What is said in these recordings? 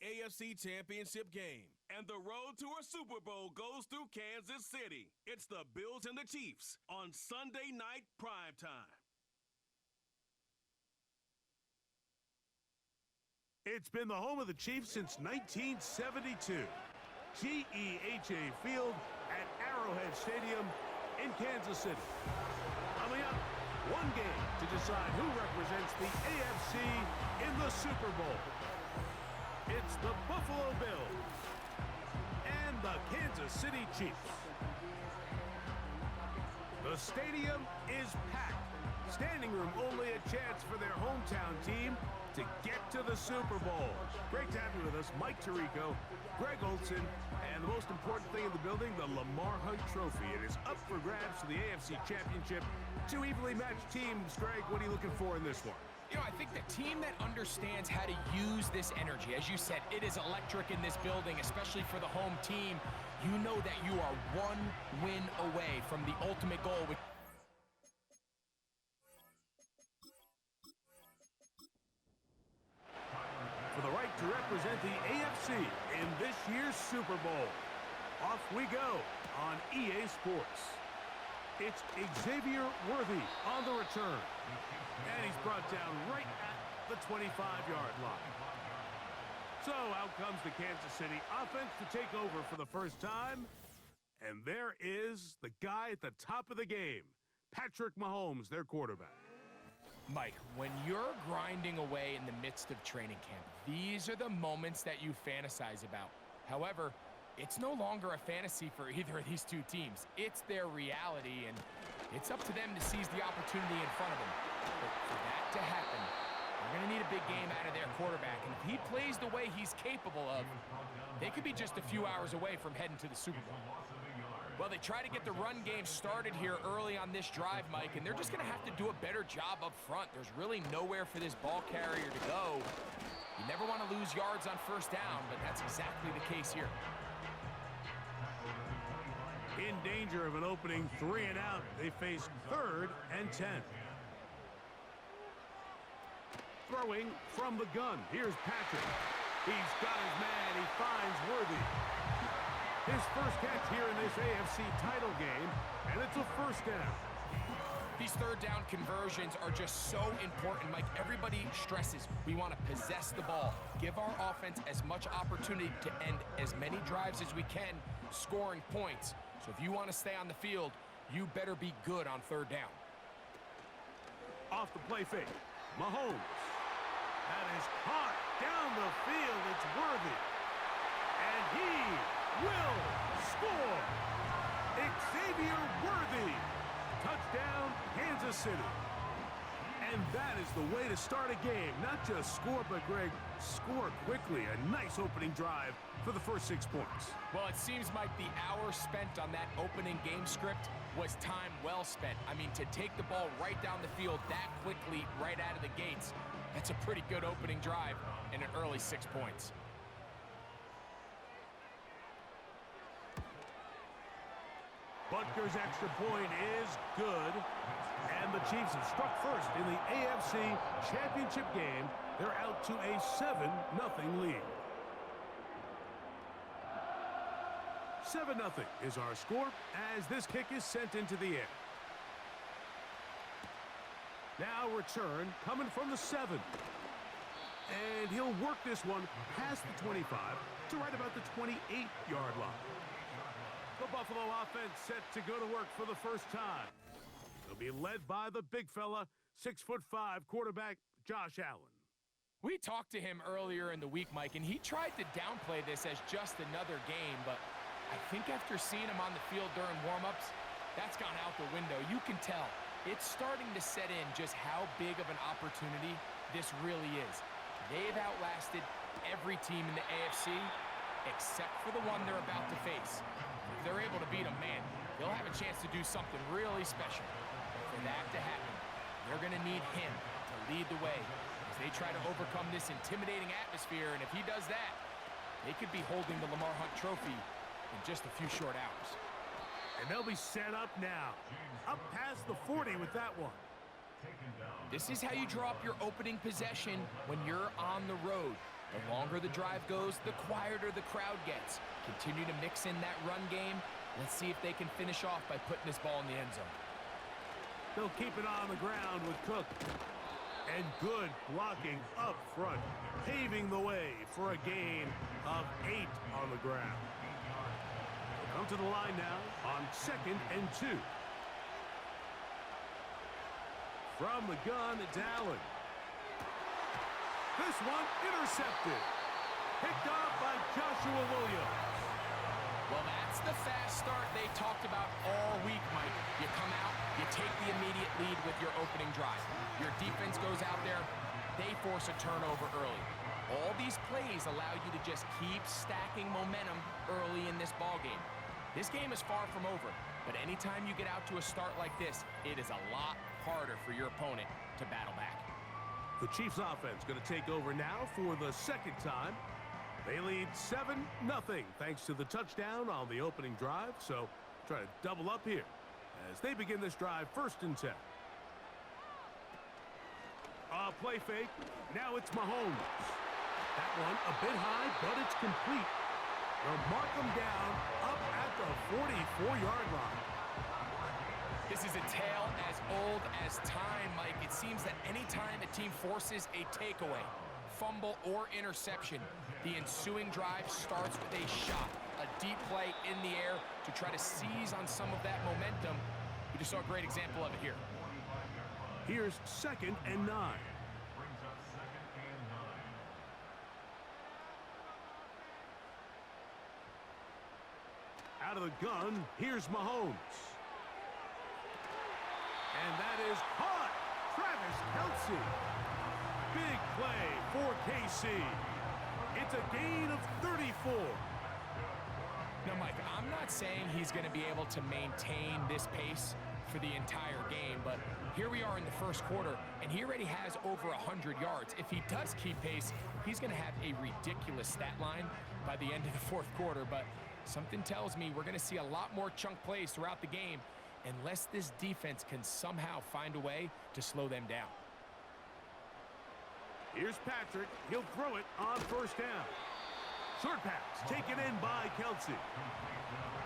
AFC Championship game, and the road to a Super Bowl goes through Kansas City. It's the Bills and the Chiefs on Sunday night primetime. It's been the home of the Chiefs since 1972. GEHA Field at Arrowhead Stadium in Kansas City. Coming up, one game to decide who represents the AFC in the Super Bowl. It's the Buffalo Bills and the Kansas City Chiefs. The stadium is packed. Standing room only a chance for their hometown team to get to the Super Bowl. Great to have you with us, Mike Tirico, Greg Olson, and the most important thing in the building, the Lamar Hunt Trophy. It is up for grabs for the AFC Championship. Two evenly matched teams. Greg, what are you looking for in this one? You know, I think the team that understands how to use this energy, as you said, it is electric in this building, especially for the home team. You know that you are one win away from the ultimate goal. For the right to represent the AFC in this year's Super Bowl. Off we go on EA Sports. It's Xavier Worthy on the return. And he's brought down right at the 25-yard line. So out comes the Kansas City offense to take over for the first time. And there is the guy at the top of the game, Patrick Mahomes, their quarterback. Mike, when you're grinding away in the midst of training camp, these are the moments that you fantasize about. However, it's no longer a fantasy for either of these two teams. It's their reality, and it's up to them to seize the opportunity in front of them. But for that to happen, they're going to need a big game out of their quarterback, and if he plays the way he's capable of, they could be just a few hours away from heading to the Super Bowl. Well, they try to get the run game started here early on this drive, Mike, and they're just going to have to do a better job up front. There's really nowhere for this ball carrier to go. You never want to lose yards on first down, but that's exactly the case here. In danger of an opening 3 and out, they face 3rd and 10. Throwing from the gun, here's Patrick. He's got his man, he finds Worthy. His first catch here in this AFC title game, and it's a first down. These third down conversions are just so important, Mike. Everybody stresses we want to possess the ball, give our offense as much opportunity to end as many drives as we can, scoring points. So if you want to stay on the field, you better be good on third down. Off the play fake, Mahomes. That is caught down the field. It's Worthy. And he will score. Xavier Worthy. Touchdown, Kansas City. And that is the way to start a game. Not just score, but, Greg, score quickly. A nice opening drive for the first 6 points. Well, it seems like the hour spent on that opening game script was time well spent. I mean, to take the ball right down the field that quickly, right out of the gates, that's a pretty good opening drive and an early 6 points. Butker's extra point is good. And the Chiefs have struck first in the AFC Championship game. They're out to a 7-0 lead. 7-0 is our score as this kick is sent into the air. Now return coming from the 7. And he'll work this one past the 25 to right about the 28-yard line. The Buffalo offense set to go to work for the first time. They'll be led by the big fella, 6'5" quarterback Josh Allen. We talked to him earlier in the week, Mike, and he tried to downplay this as just another game, but I think after seeing him on the field during warm-ups, that's gone out the window. You can tell it's starting to set in just how big of an opportunity this really is. They've outlasted every team in the AFC except for the one they're about to face. If they're able to beat them, man, they'll have a chance to do something really special. But for that to happen, they're going to need him to lead the way as they try to overcome this intimidating atmosphere. And if he does that, they could be holding the Lamar Hunt Trophy in just a few short hours. And they'll be set up now. Up past the 40 with that one. This is how you draw up your opening possession when you're on the road. The longer the drive goes, the quieter the crowd gets. Continue to mix in that run game. Let's see if they can finish off by putting this ball in the end zone. They'll keep it on the ground with Cook. And good blocking up front, paving the way for a gain of 8 on the ground. They'll come to the line now on 2nd and 2. From the gun, it's Allen. This one intercepted. Picked off by Joshua Williams. Well, that's the fast start they talked about all week, Mike. You come out, you take the immediate lead with your opening drive. Your defense goes out there, they force a turnover early. All these plays allow you to just keep stacking momentum early in this ball game. This game is far from over, but anytime you get out to a start like this, it is a lot harder for your opponent to battle back. The Chiefs offense going to take over now for the second time. They lead 7-0 thanks to the touchdown on the opening drive, so try to double up here as they begin this drive 1st and 10. Play fake. Now it's Mahomes. That one a bit high, but it's complete. They'll mark them down up at the 44-yard line. This is a tale as old as time, Mike. It seems that anytime a team forces a takeaway, fumble, or interception, the ensuing drive starts with a shot, a deep play in the air to try to seize on some of that momentum. We just saw a great example of it here. Here's 2nd and 9. Out of the gun, here's Mahomes. And that is caught. Travis Kelce. Big play for KC. It's a gain of 34. Now, Mike, I'm not saying he's going to be able to maintain this pace for the entire game, but here we are in the first quarter, and he already has over 100 yards. If he does keep pace, he's going to have a ridiculous stat line by the end of the fourth quarter, but something tells me we're going to see a lot more chunk plays throughout the game unless this defense can somehow find a way to slow them down. Here's Patrick. He'll throw it on 1st down. Short pass taken in by Kelce.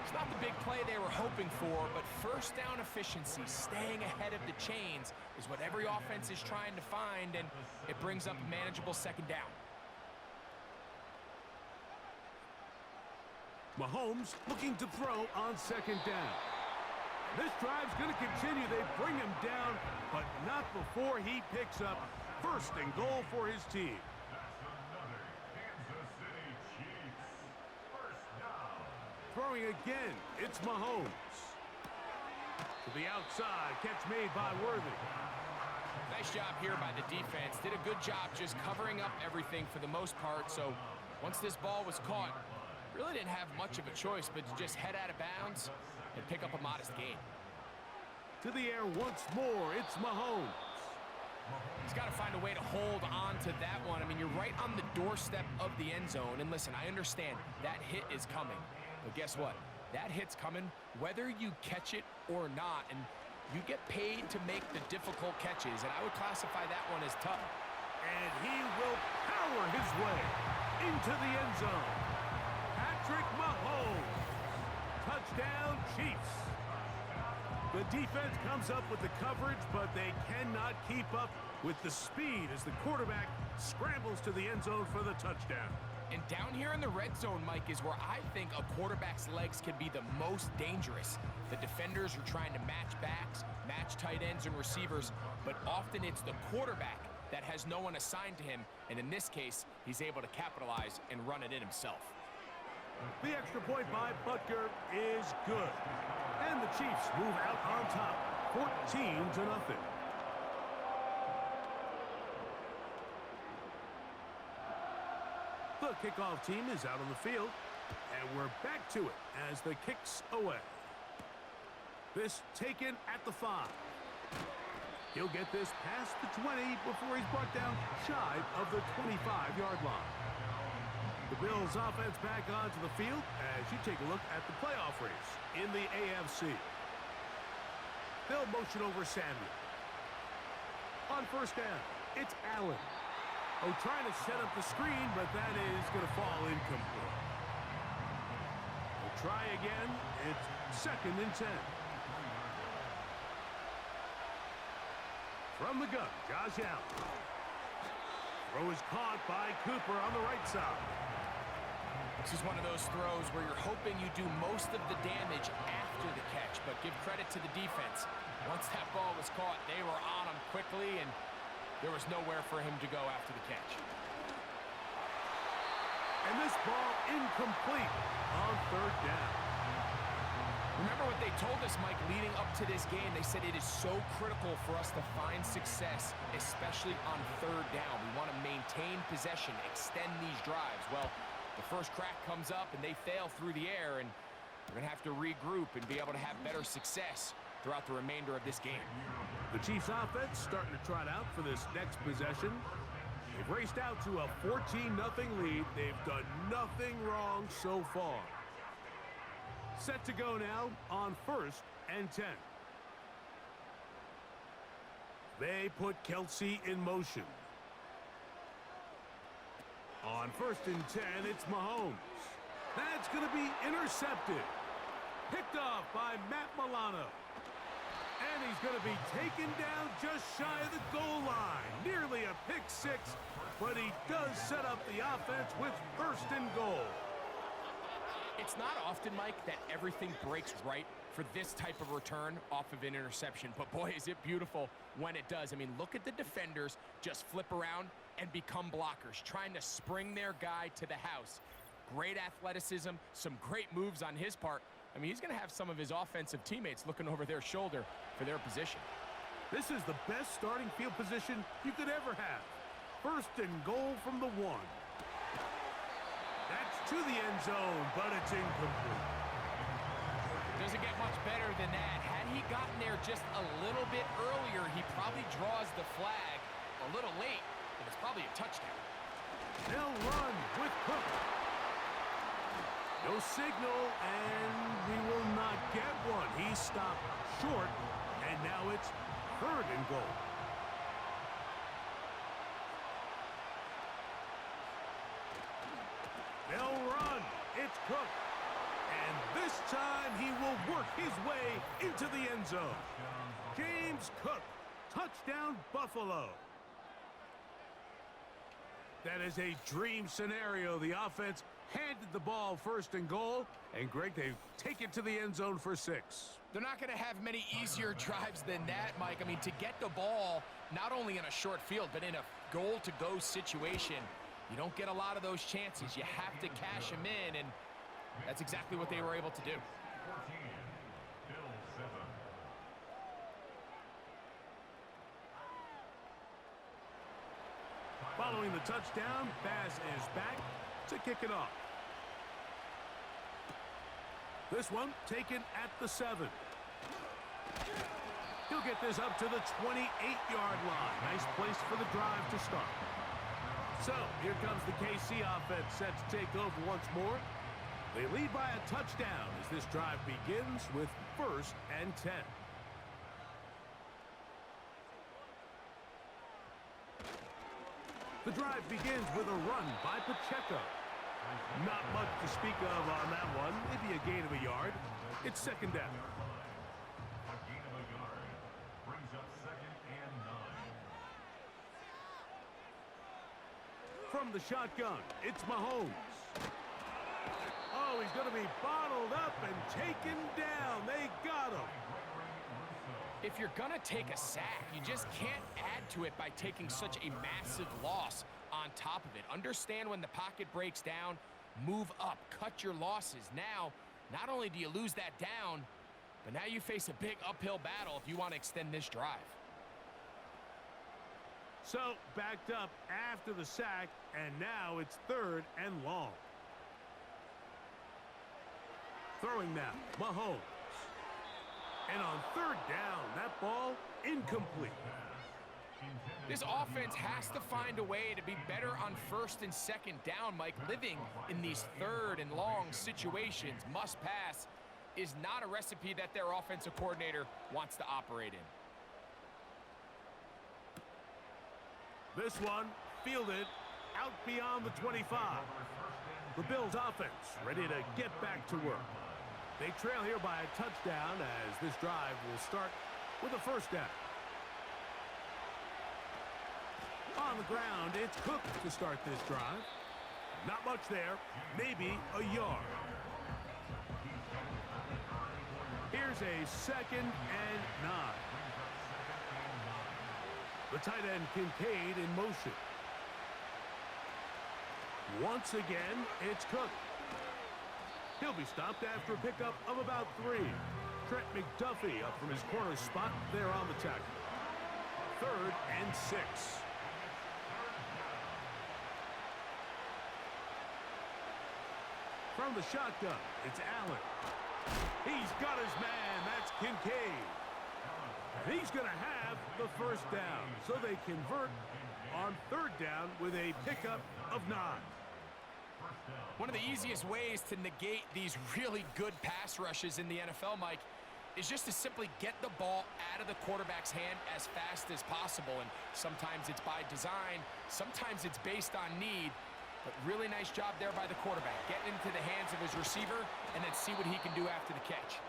It's not the big play they were hoping for, but 1st down efficiency, staying ahead of the chains, is what every offense is trying to find, and it brings up a manageable 2nd down. Mahomes looking to throw on 2nd down. This drive's going to continue. They bring him down, but not before he picks up 1st and goal for his team. Throwing again, it's Mahomes. To the outside, catch made by Worthy. Nice job here by the defense. Did a good job just covering up everything for the most part, so once this ball was caught, really didn't have much of a choice but to just head out of bounds and pick up a modest gain. To the air once more, it's Mahomes. He's got to find a way to hold on to that one. I mean, you're right on the doorstep of the end zone, and listen, I understand that hit is coming, but guess what? That hit's coming whether you catch it or not, and you get paid to make the difficult catches, and I would classify that one as tough. And he will power his way into the end zone. Patrick Mahomes. Touchdown, Chiefs. The defense comes up with the coverage, but they cannot keep up with the speed as the quarterback scrambles to the end zone for the touchdown. And down here in the red zone, Mike, is where I think a quarterback's legs can be the most dangerous. The defenders are trying to match backs, match tight ends and receivers, but often it's the quarterback that has no one assigned to him, and in this case, he's able to capitalize and run it in himself. The extra point by Butker is good. And the Chiefs move out on top, 14-0. The kickoff team is out on the field, and we're back to it as the kick's away. This taken at the 5. He'll get this past the 20 before he's brought down shy of the 25-yard line. The Bills offense back onto the field as you take a look at the playoff race in the AFC. They'll motion over Samuel. On 1st down, it's Allen. Oh, trying to set up the screen, but that is going to fall incomplete. We'll try again. It's 2nd and 10. From the gun, Josh Allen. Throw is caught by Cooper on the right side. This is one of those throws where you're hoping you do most of the damage after the catch, but give credit to the defense. Once that ball was caught, they were on him quickly, and there was nowhere for him to go after the catch. And this ball incomplete on 3rd down. Remember what they told us, Mike, leading up to this game. They said it is so critical for us to find success, especially on 3rd down. We want to maintain possession, extend these drives. Well, the first crack comes up, and they fail through the air, and we're going to have to regroup and be able to have better success throughout the remainder of this game. The Chiefs offense starting to trot out for this next possession. They've raced out to a 14-0 lead. They've done nothing wrong so far. Set to go now on 1st and 10. They put Kelsey in motion. On 1st and 10, it's Mahomes. That's going to be intercepted. Picked off by Matt Milano. And he's going to be taken down just shy of the goal line. Nearly a pick 6, but he does set up the offense with 1st and goal. It's not often, Mike, that everything breaks right for this type of return off of an interception. But boy, is it beautiful when it does. I mean, look at the defenders just flip around and become blockers, trying to spring their guy to the house. Great athleticism, some great moves on his part. I mean, he's going to have some of his offensive teammates looking over their shoulder for their position. This is the best starting field position you could ever have. 1st and goal from the 1. That's to the end zone, but it's incomplete. Doesn't get much better than that. Had he gotten there just a little bit earlier, he probably draws the flag a little late, and it's probably a touchdown. They'll run with Cook. No signal, and we will not get one. He stopped short, and now it's 3rd and goal. They'll run. It's Cook. And this time he will work his way into the end zone. James Cook, touchdown Buffalo. That is a dream scenario. The offense handed the ball 1st and goal, and Greg, they take it to the end zone for 6. They're not going to have many easier drives than that, Mike. I mean, to get the ball not only in a short field, but in a goal-to-go situation, you don't get a lot of those chances. You have to cash them in, and that's exactly what they were able to do. Following the touchdown, Bass is back to kick it off. This one taken at the 7. He'll get this up to the 28-yard line. Nice place for the drive to start. So, here comes the KC offense set to take over once more. They lead by a touchdown as this drive begins with 1st and 10. The drive begins with a run by Pacheco. Not much to speak of on that one. Maybe a gain of a yard. It's 2nd down. From the shotgun, it's Mahomes. Oh, he's going to be bottled up and taken down. They got him. If you're going to take a sack, you just can't add to it by taking such a massive loss on top of it. Understand when the pocket breaks down, move up, cut your losses. Now, not only do you lose that down, but now you face a big uphill battle if you want to extend this drive. So, backed up after the sack, and now it's 3rd and long. Throwing now, Mahomes. And on 3rd down, that ball incomplete. This offense has to find a way to be better on 1st and 2nd down, Mike. Living in these 3rd and long situations, must pass, is not a recipe that their offensive coordinator wants to operate in. This one fielded out beyond the 25. The Bills offense ready to get back to work. They trail here by a touchdown as this drive will start with a first down. On the ground, it's Cook to start this drive. Not much there, maybe a yard. Here's a 2nd and 9. The tight end Kincaid in motion. Once again, it's Cook. He'll be stopped after a pickup of about 3. Trent McDuffie up from his corner spot there on the tackle. 3rd and 6. From the shotgun, it's Allen. He's got his man. That's Kincaid. And he's going to have the first down. So they convert on 3rd down with a pickup of 9. One of the easiest ways to negate these really good pass rushes in the NFL, Mike, is just to simply get the ball out of the quarterback's hand as fast as possible. And sometimes it's by design, sometimes it's based on need. But really nice job there by the quarterback, getting into the hands of his receiver and then see what he can do after the catch.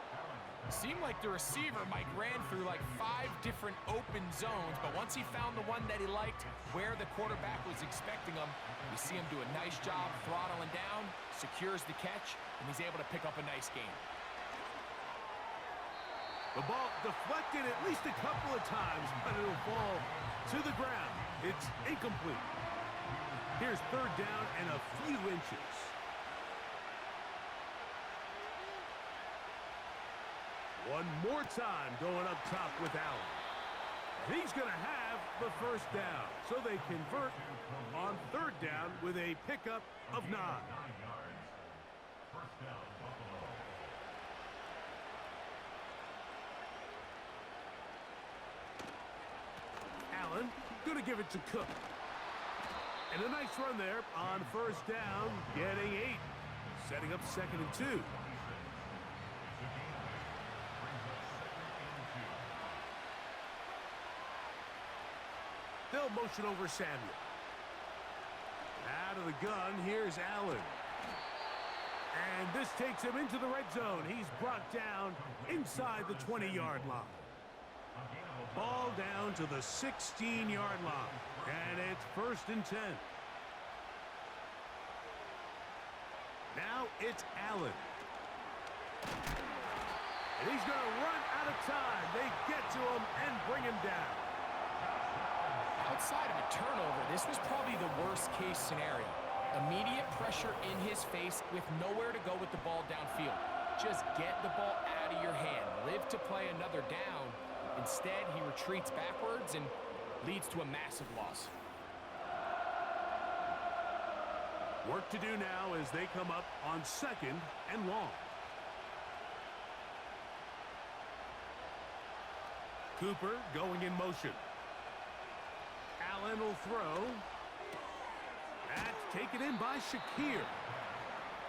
It seemed like the receiver, Mike, ran through like 5 different open zones, but once he found the one that he liked where the quarterback was expecting him, you see him do a nice job throttling down, secures the catch, and he's able to pick up a nice gain. The ball deflected at least a couple of times, but it'll fall to the ground. It's incomplete. Here's 3rd down and a few inches. One more time going up top with Allen. And he's going to have the first down. So they convert on 3rd down with a pickup of 9. Allen going to give it to Cook. And a nice run there on 1st down, getting 8. Setting up 2nd and 2. They'll motion over Samuel. Out of the gun, here's Allen. And this takes him into the red zone. He's brought down inside the 20-yard line. Ball down to the 16-yard line. And it's 1st and 10. Now it's Allen. And he's going to run out of time. They get to him and bring him down. Outside of a turnover, this was probably the worst-case scenario. Immediate pressure in his face with nowhere to go with the ball downfield. Just get the ball out of your hand. Live to play another down. Instead, he retreats backwards and leads to a massive loss. Work to do now as they come up on 2nd and long. Cooper going in motion. Allen will throw. That's taken in by Shakir.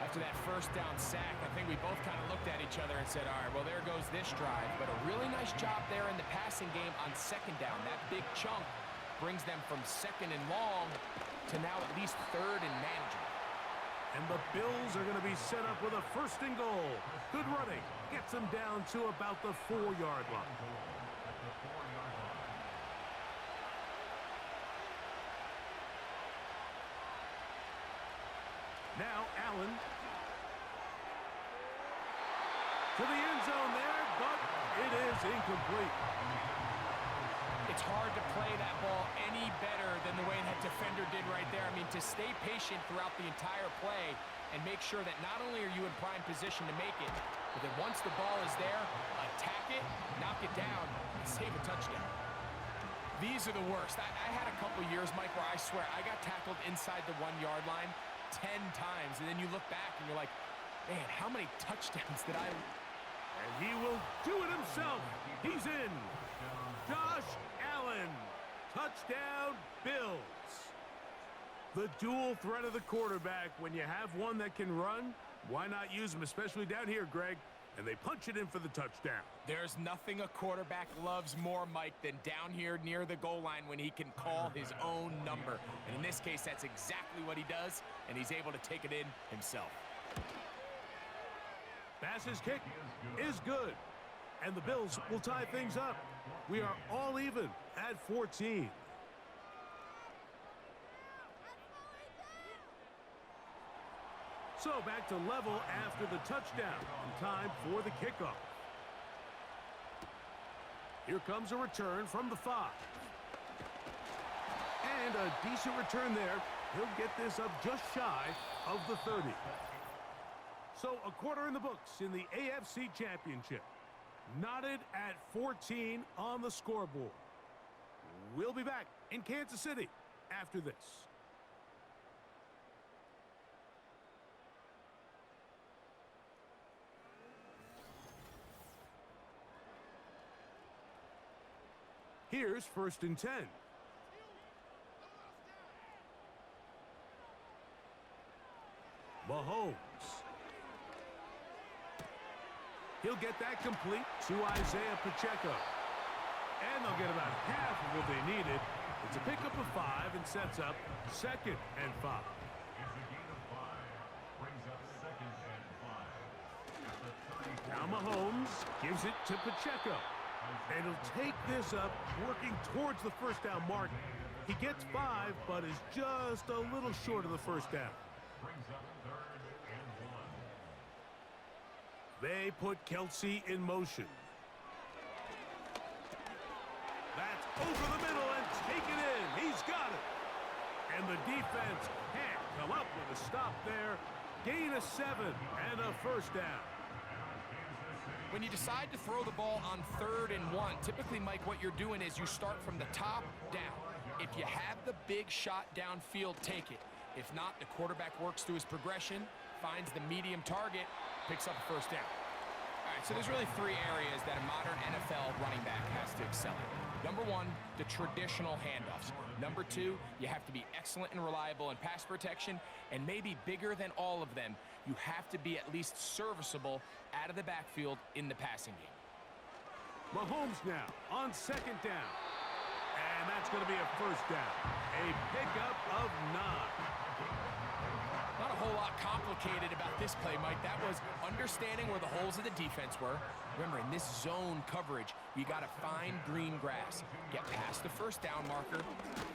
After that 1st down sack, I think we both kind of looked at each other and said, all right, well, there goes this drive. But a really nice job there in the passing game on 2nd down. That big chunk brings them from 2nd and long to now at least 3rd and manageable. And the Bills are going to be set up with a 1st and goal. Good running. Gets them down to about the 4-yard line. Now Allen. To the end zone there, but it is incomplete. It's hard to play that ball any better than the way that defender did right there. I mean, to stay patient throughout the entire play and make sure that not only are you in prime position to make it, but that once the ball is there, attack it, knock it down, and save a touchdown. These are the worst. I had a couple years, Mike, where I swear I got tackled inside the 1-yard line 10 times, and then you look back and you're like, man, how many touchdowns did I... And he will do it himself. He's in. Josh Allen. Touchdown, Bills. The dual threat of the quarterback. When you have one that can run, why not use him, especially down here, Greg? and they punch it in for the touchdown. There's nothing a quarterback loves more, Mike, than down here near the goal line when he can call his own number. And in this case, that's exactly what he does, and he's able to take it in himself. Pass's kick is good, and the Bills will tie things up. We are all even at 14. So back to level after the touchdown, and time for the kickoff. Here comes a return from the 5. And a decent return there. He'll get this up just shy of the 30. So a quarter in the books in the AFC Championship. Knotted at 14 on the scoreboard. We'll be back in Kansas City after this. Here's 1st and 10. Mahomes. He'll get that complete to Isaiah Pacheco. And they'll get about half of what they needed. It's a pickup of 5 and sets up 2nd and 5. Now Mahomes gives it to Pacheco. And he'll take this up, working towards the first down mark. He gets 5, but is just a little short of the first down. They put Kelsey in motion. That's over the middle and taken in. He's got it. And the defense can't come up with a stop there. Gain of 7 and a first down. When you decide to throw the ball on 3rd and 1, typically, Mike, what you're doing is you start from the top down. If you have the big shot downfield, take it. If not, the quarterback works through his progression, finds the medium target, picks up the first down. All right, so there's really 3 areas that a modern NFL running back has to excel in. Number 1, the traditional handoffs. Number 2, you have to be excellent and reliable in pass protection, and maybe bigger than all of them, you have to be at least serviceable out of the backfield in the passing game. Mahomes now on 2nd down. And that's going to be a first down. A pickup of 9. Not a whole lot complicated about this play, Mike. That was understanding where the holes of the defense were. Remember, in this zone coverage, you got to find green grass. Get past the first down marker,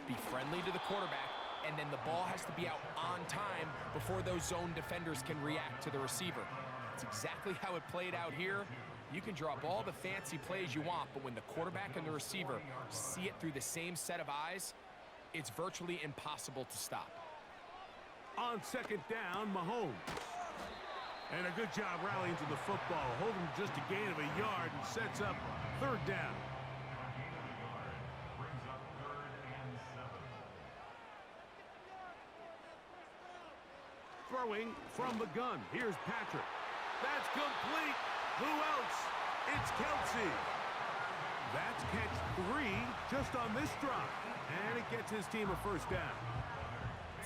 be friendly to the quarterback, and then the ball has to be out on time before those zone defenders can react to the receiver. That's exactly how it played out here. You can draw up all the fancy plays you want, but when the quarterback and the receiver see it through the same set of eyes, it's virtually impossible to stop. On 2nd down, Mahomes. And a good job rallying to the football, holding just a gain of a yard and sets up 3rd down. Throwing from the gun. Here's Patrick. That's complete. Who else? It's Kelsey. That's catch 3 just on this drop. And it gets his team a first down.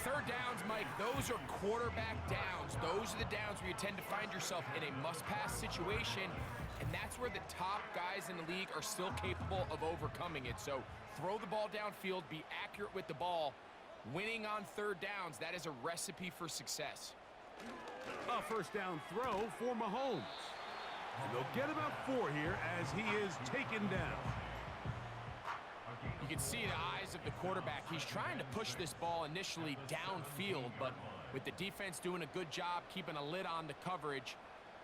3rd downs, Mike, those are quarterback downs. Those are the downs where you tend to find yourself in a must-pass situation, and that's where the top guys in the league are still capable of overcoming it. So throw the ball downfield, be accurate with the ball. Winning on 3rd downs, that is a recipe for success. A first down throw for Mahomes. And they'll get about 4 here as he is taken down. You can see the eyes of the quarterback. He's trying to push this ball initially downfield, but with the defense doing a good job keeping a lid on the coverage,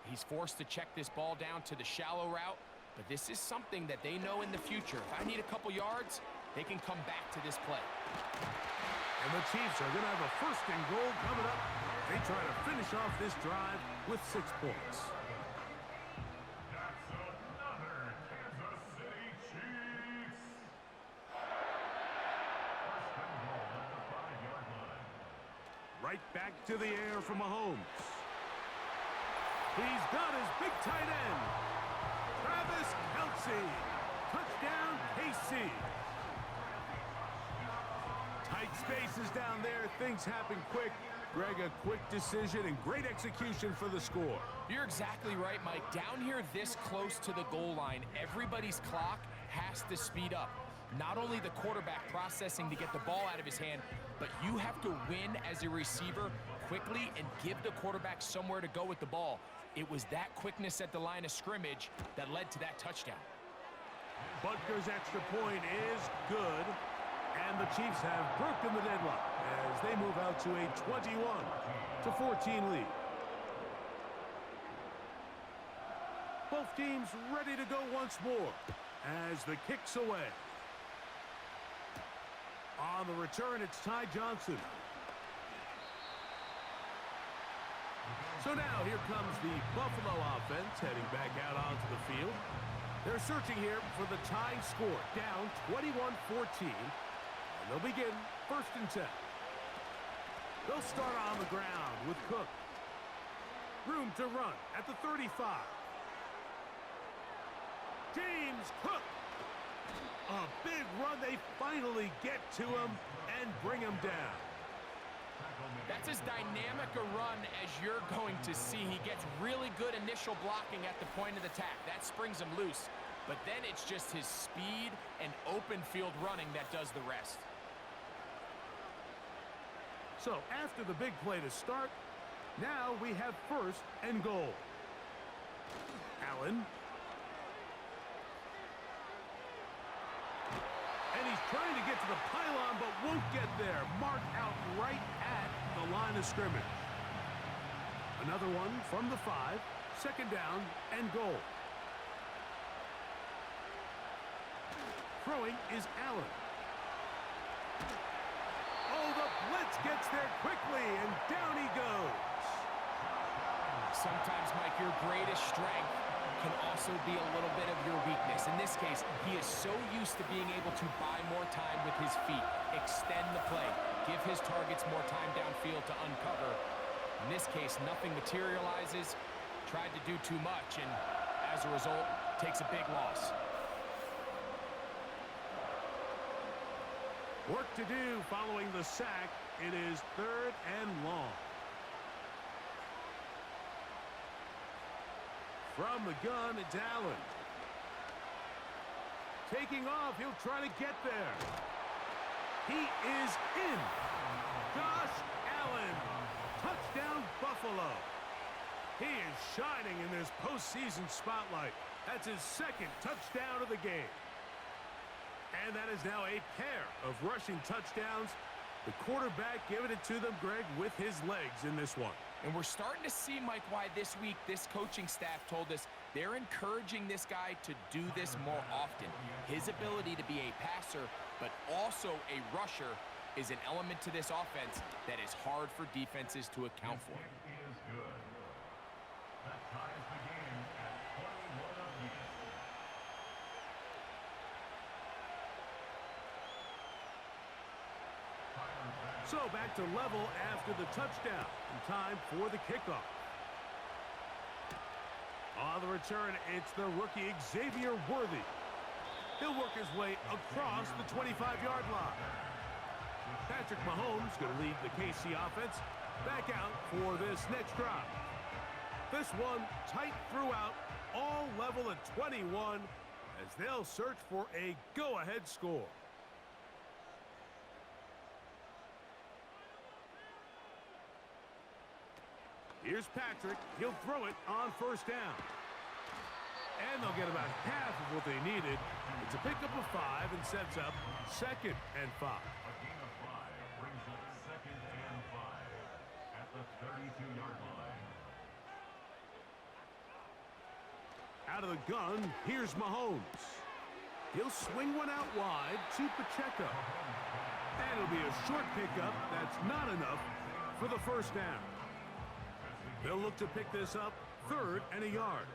he's forced to check this ball down to the shallow route. But this is something that they know in the future. If I need a couple yards, they can come back to this play. And the Chiefs are going to have a 1st and goal coming up. They try to finish off this drive with 6 points. Right back to the air for Mahomes. He's got his big tight end. Travis Kelsey. Touchdown, KC. Tight spaces down there. Things happen quick. Greg, a quick decision and great execution for the score. You're exactly right, Mike. Down here this close to the goal line, everybody's clock has to speed up. Not only the quarterback processing to get the ball out of his hand, but you have to win as a receiver quickly and give the quarterback somewhere to go with the ball. It was that quickness at the line of scrimmage that led to that touchdown. Butker's extra point is good, and the Chiefs have broken the deadlock as they move out to a 21-14 lead. Both teams ready to go once more as the kick's away. On the return, it's Ty Johnson. So now here comes the Buffalo offense heading back out onto the field. They're searching here for the tying score, down 21-14. And they'll begin 1st and 10. They'll start on the ground with Cook. Room to run at the 35. James Cook. A big run. They finally get to him and bring him down. That's as dynamic a run as you're going to see. He gets really good initial blocking at the point of attack. That springs him loose. But then it's just his speed and open field running that does the rest. So after the big play to start, now we have 1st and goal. Allen. And he's trying to get to the pylon, but won't get there. Marked out right at the line of scrimmage. Another one from the 5. 2nd down and goal. Throwing is Allen. Oh, the blitz gets there quickly, and down he goes. Sometimes, Mike, your greatest strength can also be a little bit of your weakness. In this case, he is so used to being able to buy more time with his feet, extend the play, give his targets more time downfield to uncover. In this case, nothing materializes, tried to do too much, and as a result, takes a big loss. Work to do following the sack. It is 3rd and long. From the gun, it's Allen. Taking off, he'll try to get there. He is in. Josh Allen. Touchdown, Buffalo. He is shining in this postseason spotlight. That's his 2nd touchdown of the game. And that is now a pair of rushing touchdowns. The quarterback giving it to them, Greg, with his legs in this one. And we're starting to see, Mike, why this week this coaching staff told us they're encouraging this guy to do this more often. His ability to be a passer, but also a rusher, is an element to this offense that is hard for defenses to account for. So back to level after the touchdown. And time for the kickoff. On the return, it's the rookie Xavier Worthy. He'll work his way across the 25-yard line. Patrick Mahomes going to lead the KC offense back out for this next drive. This one tight throughout, all level at 21 as they'll search for a go-ahead score. Here's Patrick. He'll throw it on 1st down. And they'll get about half of what they needed. It's a pickup of 5 and sets up 2nd and 5. A gain of 5 brings up 2nd and 5 at the 32-yard line. Out of the gun, here's Mahomes. He'll swing one out wide to Pacheco. And it'll be a short pickup. That's not enough for the 1st down. They'll look to pick this up 3rd and a yard.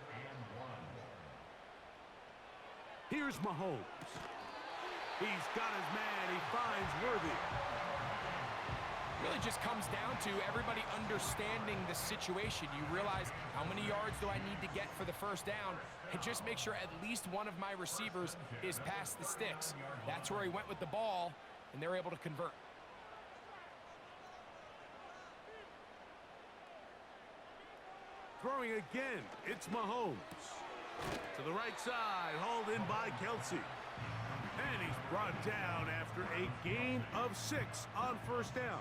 Here's Mahomes. He's got his man. He finds Worthy. Really just comes down to everybody understanding the situation. You realize how many yards do I need to get for the 1st down, and just make sure at least one of my receivers is past the sticks. That's where he went with the ball, and they're able to convert. Throwing again, it's Mahomes. To the right side, hauled in by Kelsey. And he's brought down after a gain of 6 on first down.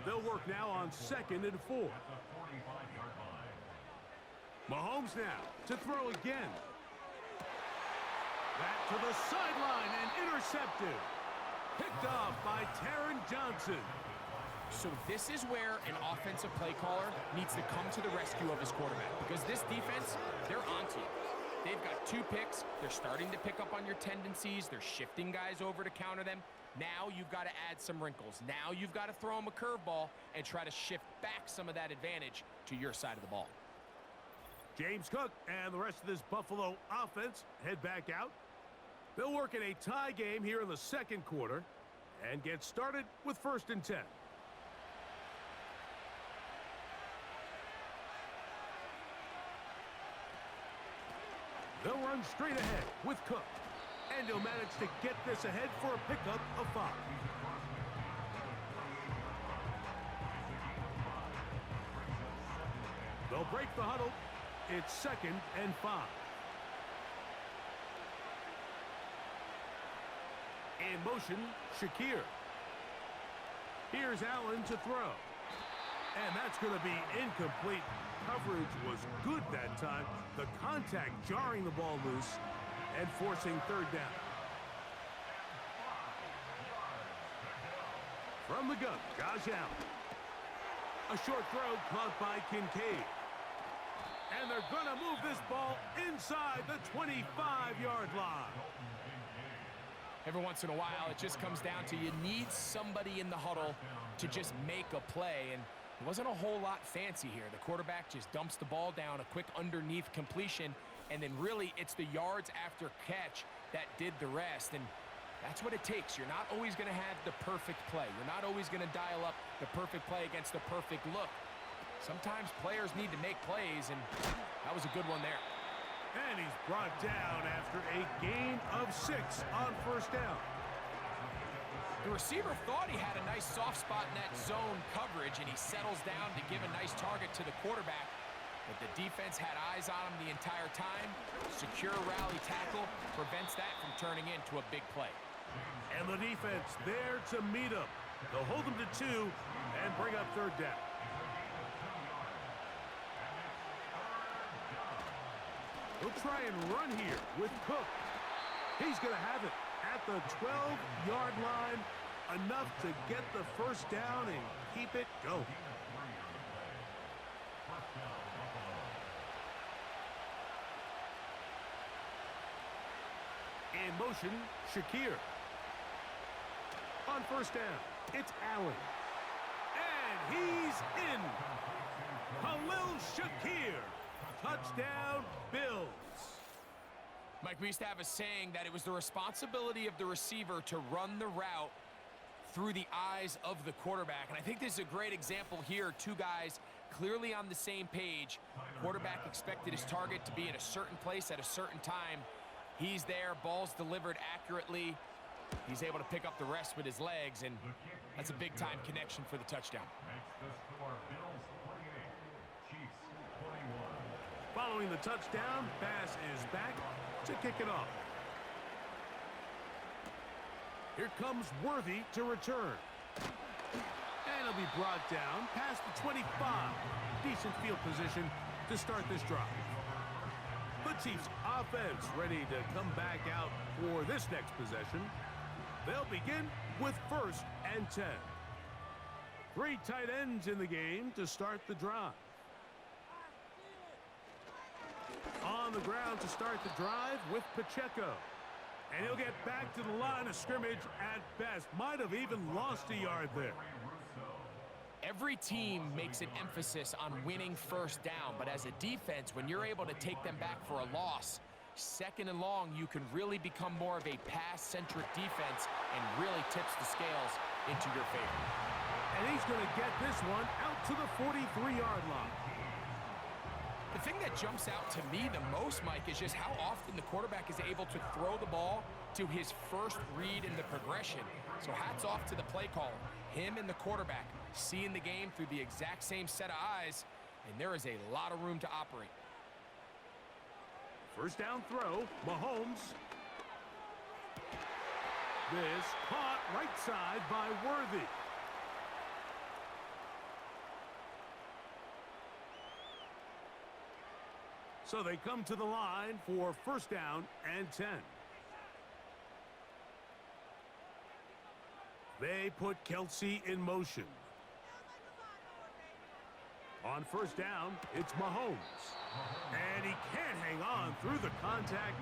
They'll work now on 2nd and 4. Mahomes now to throw again. Back to the sideline and intercepted. Picked off by Taron Johnson. So this is where an offensive play caller needs to come to the rescue of his quarterback, because this defense, they're onto you. They've got 2 picks. They're starting to pick up on your tendencies. They're shifting guys over to counter them. Now you've got to add some wrinkles. Now you've got to throw them a curveball and try to shift back some of that advantage to your side of the ball. James Cook and the rest of this Buffalo offense head back out. They'll work in a tie game here in the 2nd quarter and get started with 1st and 10. They'll run straight ahead with Cook. And he'll manage to get this ahead for a pickup of 5. They'll break the huddle. It's 2nd and 5. In motion, Shakir. Here's Allen to throw. And that's going to be incomplete. Coverage was good that time. The contact jarring the ball loose and forcing 3rd down. From the gun, Josh Allen. A short throw caught by Kincaid. And they're going to move this ball inside the 25-yard line. Every once in a while, it just comes down to you need somebody in the huddle to just make a play. And it wasn't a whole lot fancy here. The quarterback just dumps the ball down, a quick underneath completion, and then really it's the yards after catch that did the rest. And that's what it takes. You're not always going to have the perfect play. You're not always going to dial up the perfect play against the perfect look. Sometimes players need to make plays, and that was a good one there. And he's brought down after a gain of 6 on first down. The receiver thought he had a nice soft spot in that zone coverage, and he settles down to give a nice target to the quarterback. But the defense had eyes on him the entire time. Secure rally tackle prevents that from turning into a big play. And the defense there to meet him. They'll hold him to 2 and bring up 3rd down. He'll try and run here with Cook. He's going to have it at the 12-yard line. Enough to get the first down and keep it going. In motion, Shakir. On first down, it's Allen. And he's in. Khalil Shakir. Touchdown, Bills. Mike, we used to have a saying that it was the responsibility of the receiver to run the route through the eyes of the quarterback. And I think this is a great example here. 2 guys clearly on the same page. Quarterback expected his target to be in a certain place at a certain time. He's there, ball's delivered accurately. He's able to pick up the rest with his legs, and that's a big-time connection for the touchdown. Following the touchdown, Bass is back to kick it off. Here comes Worthy to return. And he'll be brought down past the 25. Decent field position to start this drive. The Chiefs offense ready to come back out for this next possession. They'll begin with 1st and 10. 3 tight ends in the game to start the drive. On the ground to start the drive with Pacheco. And he'll get back to the line of scrimmage at best. Might have even lost a yard there. Every team makes an emphasis on winning first down, but as a defense, when you're able to take them back for a loss, 2nd and long, you can really become more of a pass-centric defense and really tips the scales into your favor. And he's going to get this one out to the 43-yard line. The thing that jumps out to me the most, Mike, is just how often the quarterback is able to throw the ball to his first read in the progression. So hats off to the play caller. Him and the quarterback seeing the game through the exact same set of eyes, and there is a lot of room to operate. First down throw, Mahomes. This caught right side by Worthy. So they come to the line for first down and 10. They put Kelsey in motion. On first down, it's Mahomes. And he can't hang on through the contact.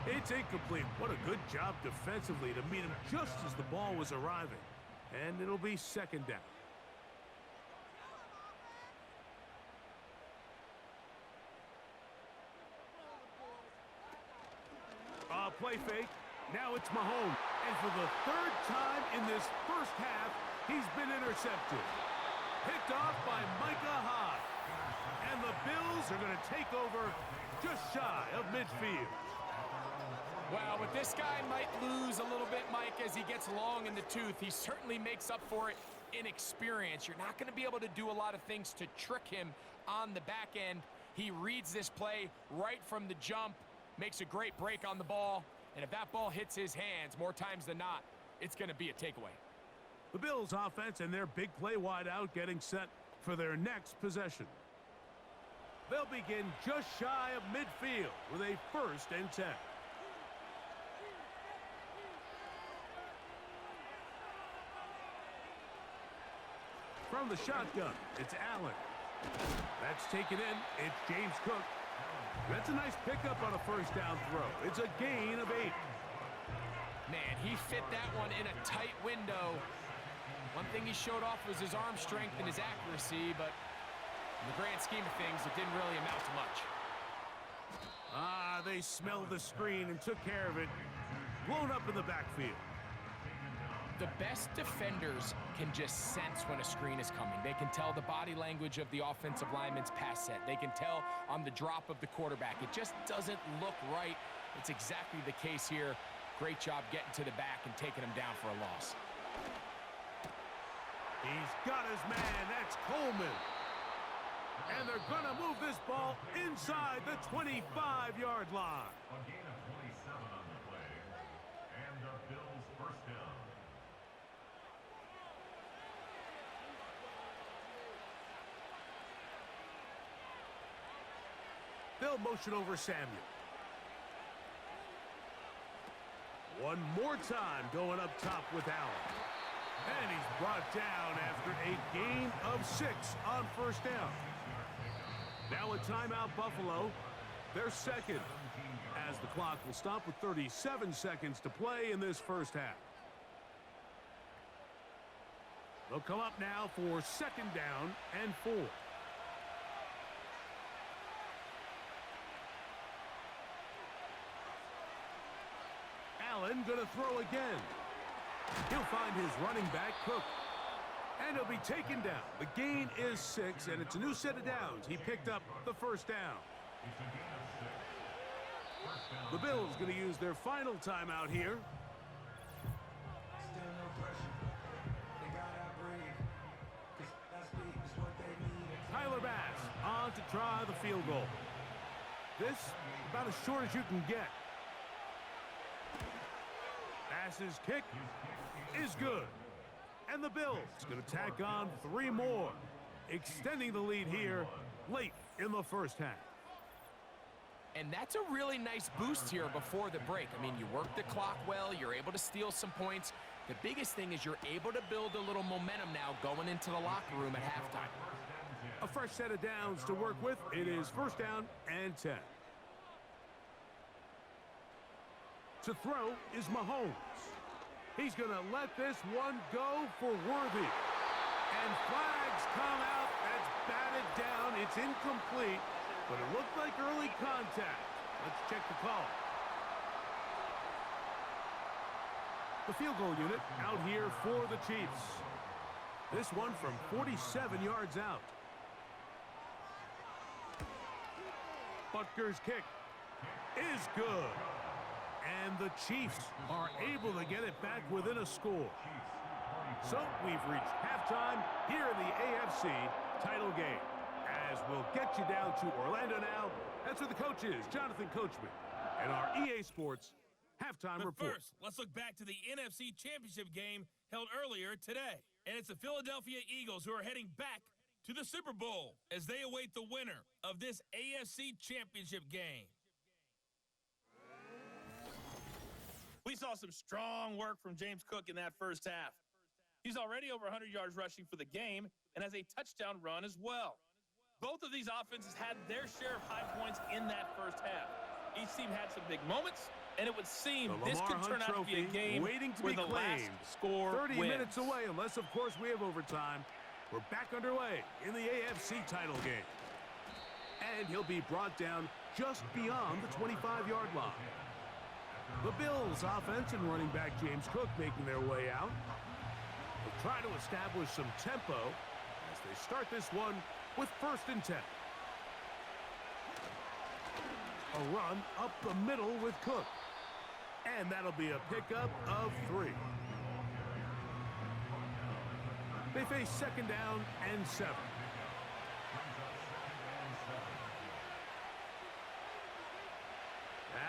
It's incomplete. What a good job defensively to meet him just as the ball was arriving. And it'll be second down. Play fake. Now it's Mahomes. And for the third time in this first half, he's been intercepted. Picked off by Micah Hyde. And the Bills are going to take over just shy of midfield. Well, but this guy might lose a little bit, Mike, as he gets long in the tooth. He certainly makes up for it in experience. You're not going to be able to do a lot of things to trick him on the back end. He reads this play right from the jump. Makes a great break on the ball, and if that ball hits his hands more times than not, it's going to be a takeaway. The Bills offense and their big play wideout getting set for their next possession. They'll begin just shy of midfield with a first and 10. From the shotgun, it's Allen. That's taken in. It's James Cook. That's a nice pickup on a first down throw. It's a gain of 8. Man, he fit that one in a tight window. One thing he showed off was his arm strength and his accuracy, but in the grand scheme of things, it didn't really amount to much. They smelled the screen and took care of it. Blown up in the backfield. The best defenders can just sense when a screen is coming. They can tell the body language of the offensive lineman's pass set. They can tell on the drop of the quarterback. It just doesn't look right. It's exactly the case here. Great job getting to the back and taking him down for a loss. He's got his man. That's Coleman. And they're going to move this ball inside the 25-yard line. A gain of 27 on the play. And the Bills first down. They'll motion over Samuel. One more time going up top with Allen. And he's brought down after a gain of 6 on first down. Now a timeout, Buffalo. They're second, as the clock will stop with 37 seconds to play in this first half. They'll come up now for second down and 4. Allen going to throw again. He'll find his running back, Cook. And he'll be taken down. The gain is 6, and it's a new set of downs. He picked up the first down. The Bills going to use their final timeout here. Still no pressure. They gotta breathe. 'Cause that speed is what they need. Tyler Bass on to try the field goal. This about as short as you can get. Bass's kick is good. And the Bills going to tack on 3 more, extending the lead here late in the first half. And that's a really nice boost here before the break. I mean, you work the clock well, you're able to steal some points. The biggest thing is you're able to build a little momentum now going into the locker room at halftime. A fresh set of downs to work with. It is first down and 10. To throw is Mahomes. He's going to let this one go for Worthy. And flags come out. That's batted down. It's incomplete, but it looked like early contact. Let's check the call. The field goal unit out here for the Chiefs. This one from 47 yards out. Butker's kick is good. And the Chiefs are able to get it back within a score. So we've reached halftime here in the AFC title game. as we'll get you down to Orlando now. That's where the coach is, Jonathan Coachman, and our EA Sports halftime But report. first, let's look back to the NFC Championship game held earlier today. And it's the Philadelphia Eagles who are heading back to the Super Bowl as they await the winner of this AFC Championship game. We saw some strong work from James Cook in that first half. He's already over 100 yards rushing for the game and has a touchdown run as well. Both of these offenses had their share of high points in that first half. Each team had some big moments, and it would seem this could turn out to be a game waiting to where be the last claimed. score 30 wins. minutes away, unless, of course, we have overtime. We're back underway in the AFC title game. And he'll be brought down just beyond the 25-yard line. The Bills' offense and running back James Cook making their way out. They'll try to establish some tempo as they start this one with 1st and 10. A run up the middle with Cook. And that'll be a pickup of 3. They face 2nd down and 7.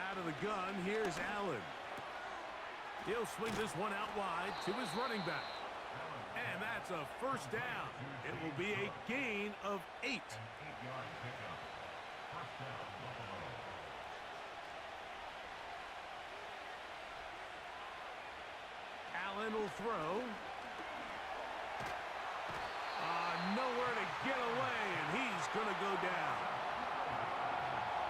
Out of the gun, here's Allen. He'll swing this one out wide to his running back. And that's a 1st down. It will be a gain of 8. Allen will throw. Nowhere to get away, and he's going to go down.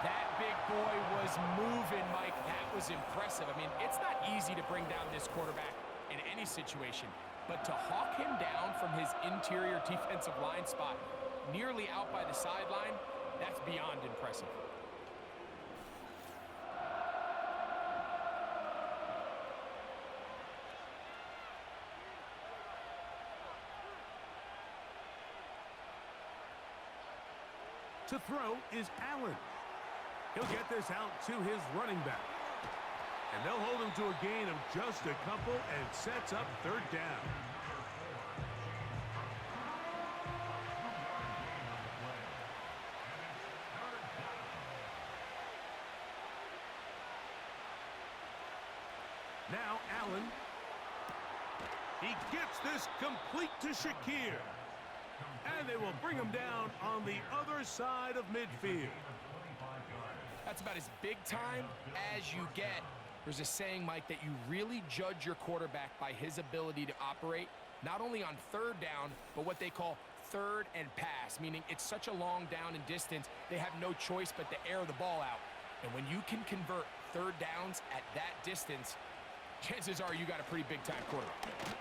That big boy was moving, Mike. That was impressive. I mean, it's not easy to bring down this quarterback in any situation, but to hawk him down from his interior defensive line spot nearly out by the sideline, that's beyond impressive. To throw is Allen. He'll get this out to his running back. And they'll hold him to a gain of just a couple and sets up 3rd down. Now Allen. He gets this complete to Shakir. And they will bring him down on the other side of midfield. That's about as big time as you get. There's a saying, Mike, that you really judge your quarterback by his ability to operate, not only on 3rd down, but what they call 3rd and pass, meaning it's such a long down and distance, they have no choice but to air the ball out. And when you can convert 3rd downs at that distance, chances are you got a pretty big-time quarterback.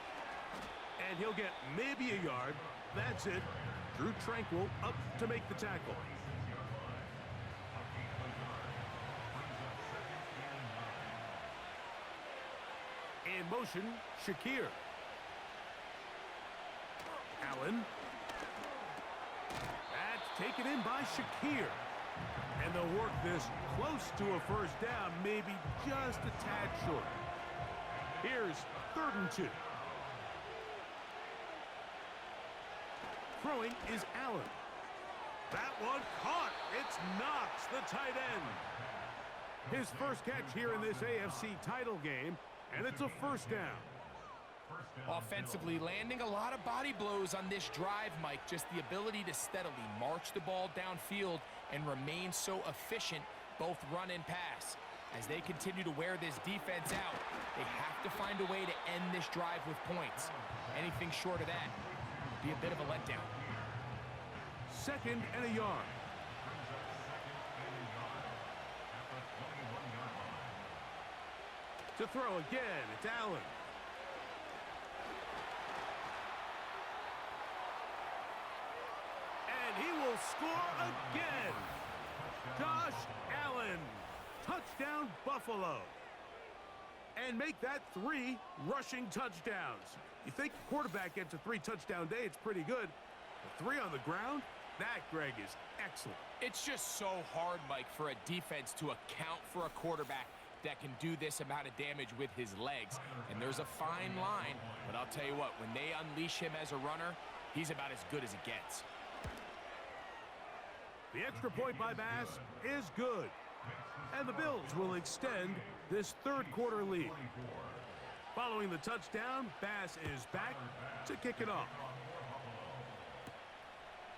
And he'll get maybe a yard. That's it. Drew Tranquil up to make the tackle. In motion, Shakir. Allen. That's taken in by Shakir. And they'll work this close to a 1st down, maybe just a tad short. Here's 3rd and 2. Throwing is Allen. That one caught. It's Knox, the tight end. His first catch here in this AFC title game, and it's a 1st down. Offensively, landing a lot of body blows on this drive, Mike. Just the ability to steadily march the ball downfield and remain so efficient, both run and pass. As they continue to wear this defense out, they have to find a way to end this drive with points. Anything short of that would be a bit of a letdown. 2nd and a yard. To throw again, it's Allen. And he will score again. Josh Allen. Touchdown, Buffalo. And make that 3 rushing touchdowns. You think the quarterback gets a 3-touchdown day, it's pretty good. But 3 on the ground? That, Greg, is excellent. It's just so hard, Mike, for a defense to account for a quarterback that can do this amount of damage with his legs. And there's a fine line, but I'll tell you what, when they unleash him as a runner, he's about as good as it gets. The extra point by Bass is good. And the Bills will extend this third quarter lead. Following the touchdown, Bass is back to kick it off.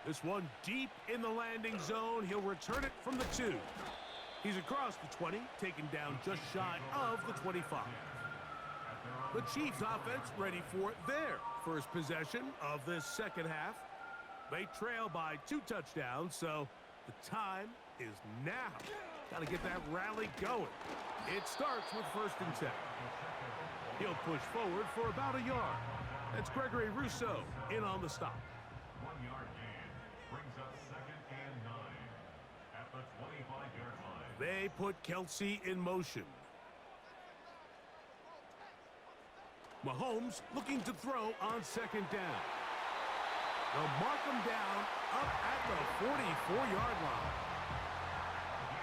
This one deep in the landing zone. He'll return it from the 2. He's across the 20, taken down just shy of the 25. The Chiefs offense ready for their first possession of this second half. They trail by 2 touchdowns, so the time is now. Got to get that rally going. It starts with 1st and 10. He'll push forward for about a yard. That's Gregory Rousseau in on the stop. 1-yard gain brings up 2nd and 9 at the 25-yard line. They put Kelsey in motion. Mahomes looking to throw on 2nd down. They'll mark him down up at the 44-yard line.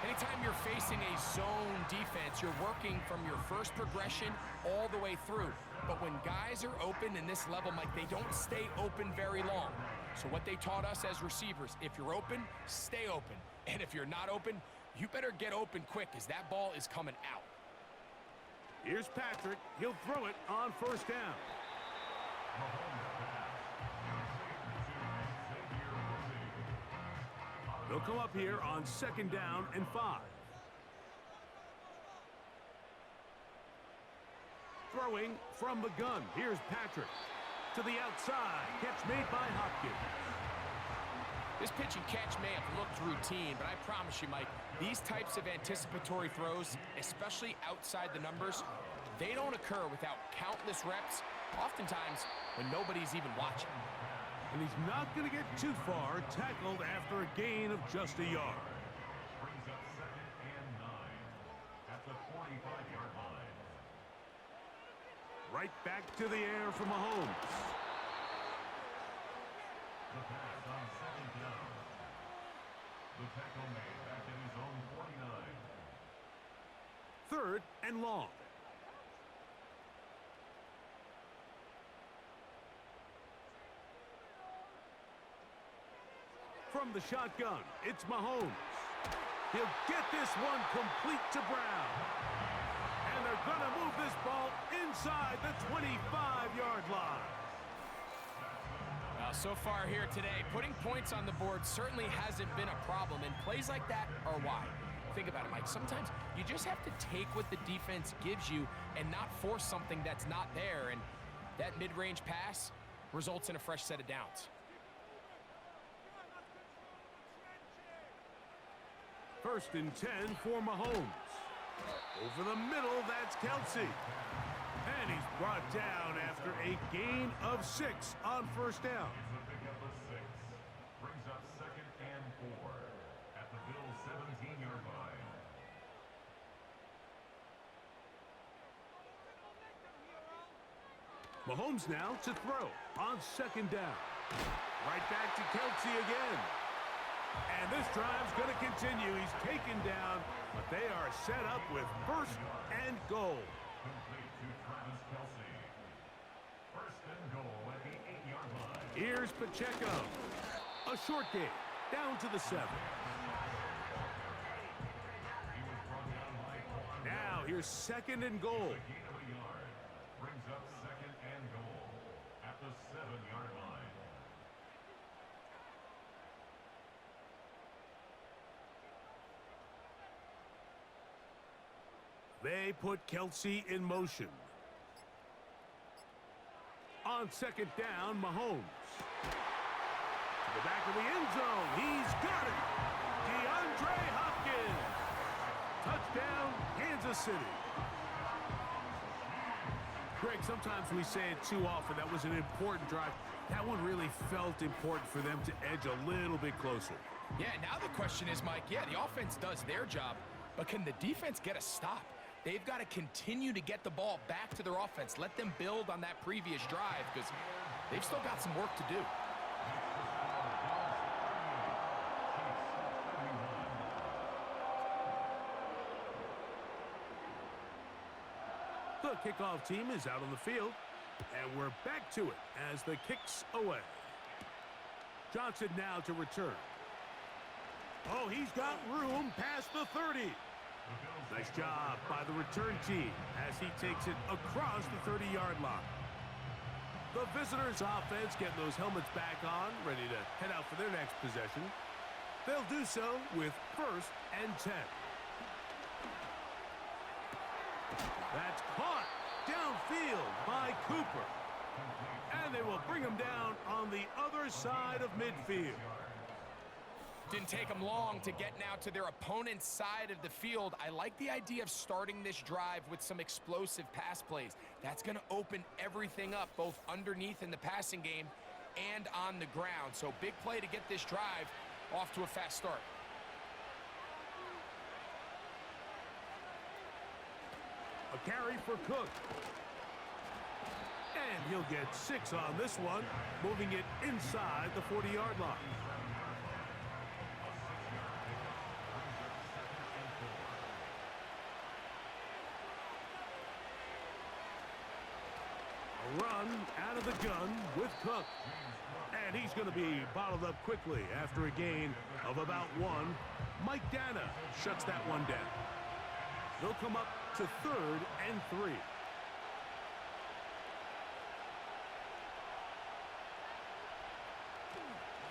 Anytime you're facing a zone defense, you're working from your first progression all the way through. But when guys are open in this level, Mike, they don't stay open very long. So what they taught us as receivers, if you're open, stay open. And if you're not open, you better get open quick as that ball is coming out. Here's Patrick. He'll throw it on 1st down. They'll come up here on 2nd down and 5. Throwing from the gun. Here's Patrick. To the outside. Catch made by Hopkins. This pitch and catch may have looked routine, but I promise you, Mike, these types of anticipatory throws, especially outside the numbers, they don't occur without countless reps, oftentimes when nobody's even watching. And he's not going to get too far, tackled after a gain of just a yard. Brings up 2nd and 9 at the 45-yard line. Right back to the air for Mahomes. The pass on 2nd down. The tackle made back at his own 49. 3rd and long. From the shotgun, it's Mahomes. He'll get this one complete to Brown. And they're going to move this ball inside the 25-yard line. Well, so far here today, putting points on the board certainly hasn't been a problem, and plays like that are why. Think about it, Mike. Sometimes you just have to take what the defense gives you and not force something that's not there, and that mid-range pass results in a fresh set of downs. 1st and 10 for Mahomes. Over the middle, that's Kelsey. And he's brought down after a gain of 6 on 1st down. It's a pickup of 6. Brings up 2nd and 4 at the Bills' 17-yard line. Mahomes now to throw on 2nd down. Right back to Kelsey again. And this drive's going to continue. He's taken down, but they are set up with 1st and goal. Complete to Travis Kelsey. 1st and goal at the 8-yard line. Here's Pacheco. A short game, down to the 7. He was brought down by 4. Now here's 2nd and goal. Gain of a yard. Brings up 2nd and goal at the 7-yard line. They put Kelsey in motion. On 2nd down, Mahomes. To the back of the end zone. He's got it. DeAndre Hopkins. Touchdown, Kansas City. Greg, sometimes we say it too often. That was an important drive. That one really felt important for them to edge a little bit closer. Yeah, now the question is, Mike, yeah, the offense does their job, but can the defense get a stop? They've got to continue to get the ball back to their offense. Let them build on that previous drive because they've still got some work to do. The kickoff team is out on the field, and we're back to it as the kick's away. Johnson now to return. Oh, he's got room past the 30. Nice job by the return team as he takes it across the 30-yard line. The visitors' offense getting those helmets back on, ready to head out for their next possession. They'll do so with 1st and 10. That's caught downfield by Cooper. And they will bring him down on the other side of midfield. Didn't take them long to get now to their opponent's side of the field. I like the idea of starting this drive with some explosive pass plays. That's going to open everything up, both underneath in the passing game and on the ground. So big play to get this drive off to a fast start. A carry for Cook. And he'll get 6 on this one, moving it inside the 40-yard line. A run out of the gun with Cook. And he's going to be bottled up quickly after a gain of about 1. Mike Dana shuts that one down. They'll come up to 3rd and 3.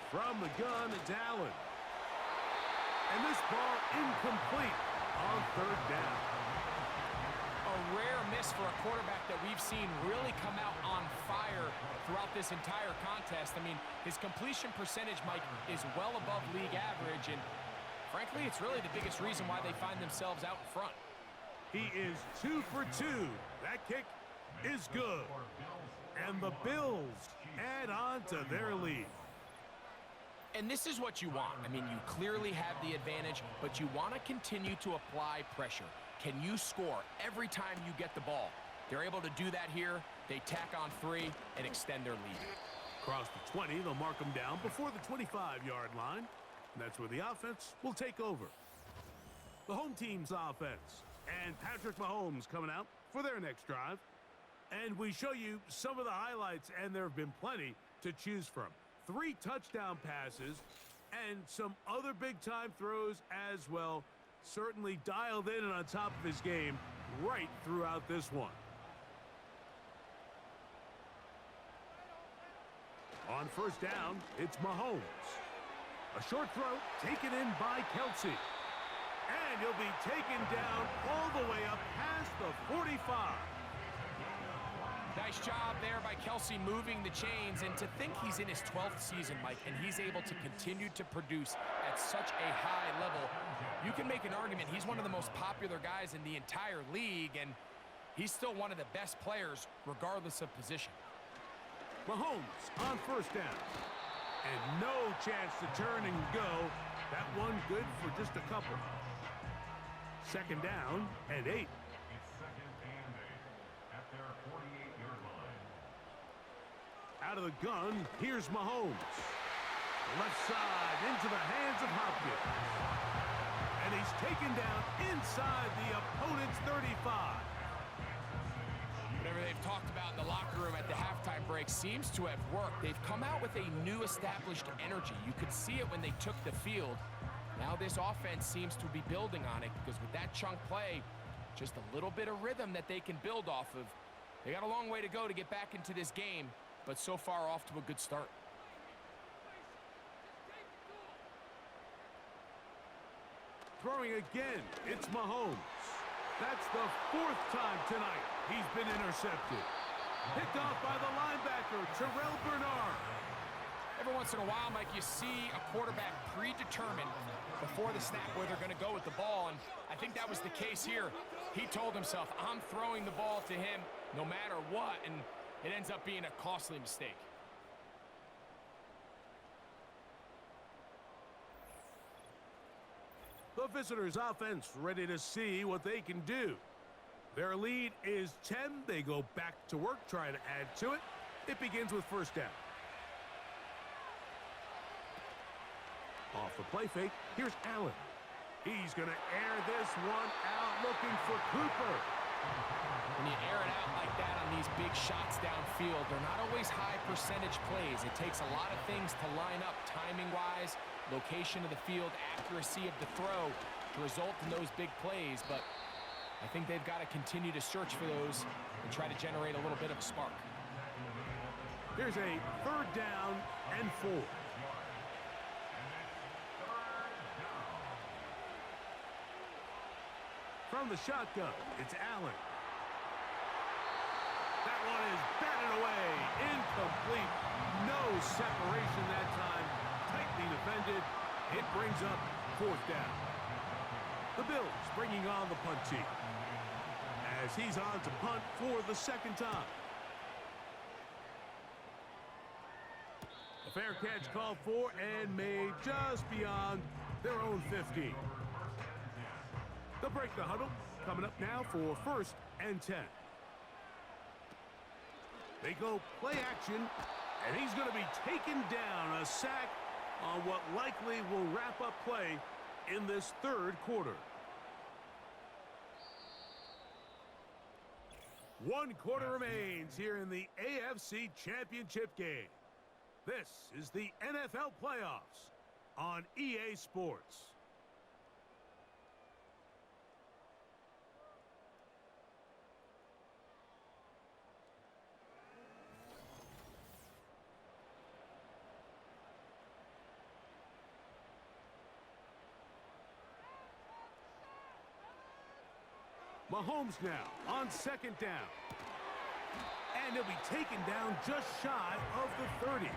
From the gun, it's Allen. And this ball incomplete on 3rd down. A rare miss for a quarterback that we've seen really come out on fire throughout this entire contest. I mean, his completion percentage, Mike, is well above league average, and frankly, it's really the biggest reason why they find themselves out in front. He is 2 for 2. That kick is good. And the Bills add on to their lead. And this is what you want. I mean, you clearly have the advantage, but you want to continue to apply pressure. Can you score every time you get the ball? They're able to do that here. They tack on 3 and extend their lead. Across the 20, they'll mark them down before the 25-yard line. And that's where the offense will take over. The home team's offense. And Patrick Mahomes coming out for their next drive. And we show you some of the highlights, and there have been plenty to choose from. 3 touchdown passes and some other big-time throws as well. Certainly dialed in and on top of his game right throughout this one. On 1st down, it's Mahomes. A short throw taken in by Kelsey. And he'll be taken down all the way up past the 45. Nice job there by Kelsey moving the chains, and to think he's in his 12th season, Mike, and he's able to continue to produce at such a high level. You can make an argument he's one of the most popular guys in the entire league, and he's still one of the best players regardless of position. Mahomes on 1st down. And no chance to turn and go. That one good for just a couple. 2nd down and 8. It's 2nd and 8 at their 48-yard line. Out of the gun, here's Mahomes. Left side into the hands of Hopkins. And he's taken down inside the opponent's 35. Whatever they've talked about in the locker room at the halftime break seems to have worked. They've come out with a new established energy. You could see it when they took the field. Now this offense seems to be building on it because with that chunk play, just a little bit of rhythm that they can build off of. They got a long way to go to get back into this game, but so far off to a good start. Throwing again, it's Mahomes. That's the 4th time tonight he's been intercepted. Picked off by the linebacker, Terrell Bernard. Every once in a while, Mike, you see a quarterback predetermined before the snap where they're going to go with the ball, and I think that was the case here. He told himself, I'm throwing the ball to him no matter what, and it ends up being a costly mistake. The visitors' offense ready to see what they can do. Their lead is 10. They go back to work, trying to add to it. It begins with 1st down. Off the play fake, here's Allen. He's going to air this one out, looking for Cooper. When you air it out like that on these big shots downfield, they're not always high percentage plays. It takes a lot of things to line up timing-wise location of the field, accuracy of the throw to result in those big plays, but I think they've got to continue to search for those and try to generate a little bit of a spark. Here's a 3rd down and 4. From the shotgun, it's Allen. That one is batted away. Incomplete. No separation that time. Tightly defended. It brings up 4th down. The Bills bringing on the punt team, as he's on to punt for the 2nd time. A fair catch called for and made just beyond their own 15. They'll break the huddle. Coming up now for 1st and 10. They go play action, and he's going to be taken down. A sack on what likely will wrap up play in this 3rd quarter. 1 quarter remains here in the AFC Championship game. This is the NFL playoffs on EA Sports. Mahomes now on 2nd down. And he'll be taken down just shy of the 30.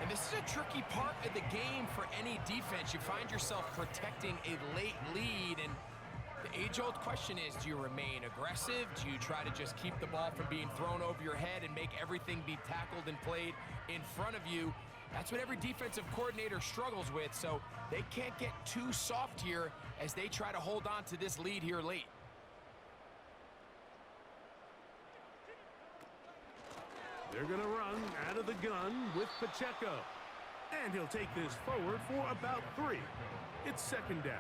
And this is a tricky part of the game for any defense. You find yourself protecting a late lead, and the age-old question is, do you remain aggressive? Do you try to just keep the ball from being thrown over your head and make everything be tackled and played in front of you? That's what every defensive coordinator struggles with, so they can't get too soft here as they try to hold on to this lead here late. They're going to run out of the gun with Pacheco. And he'll take this forward for about 3. It's 2nd down.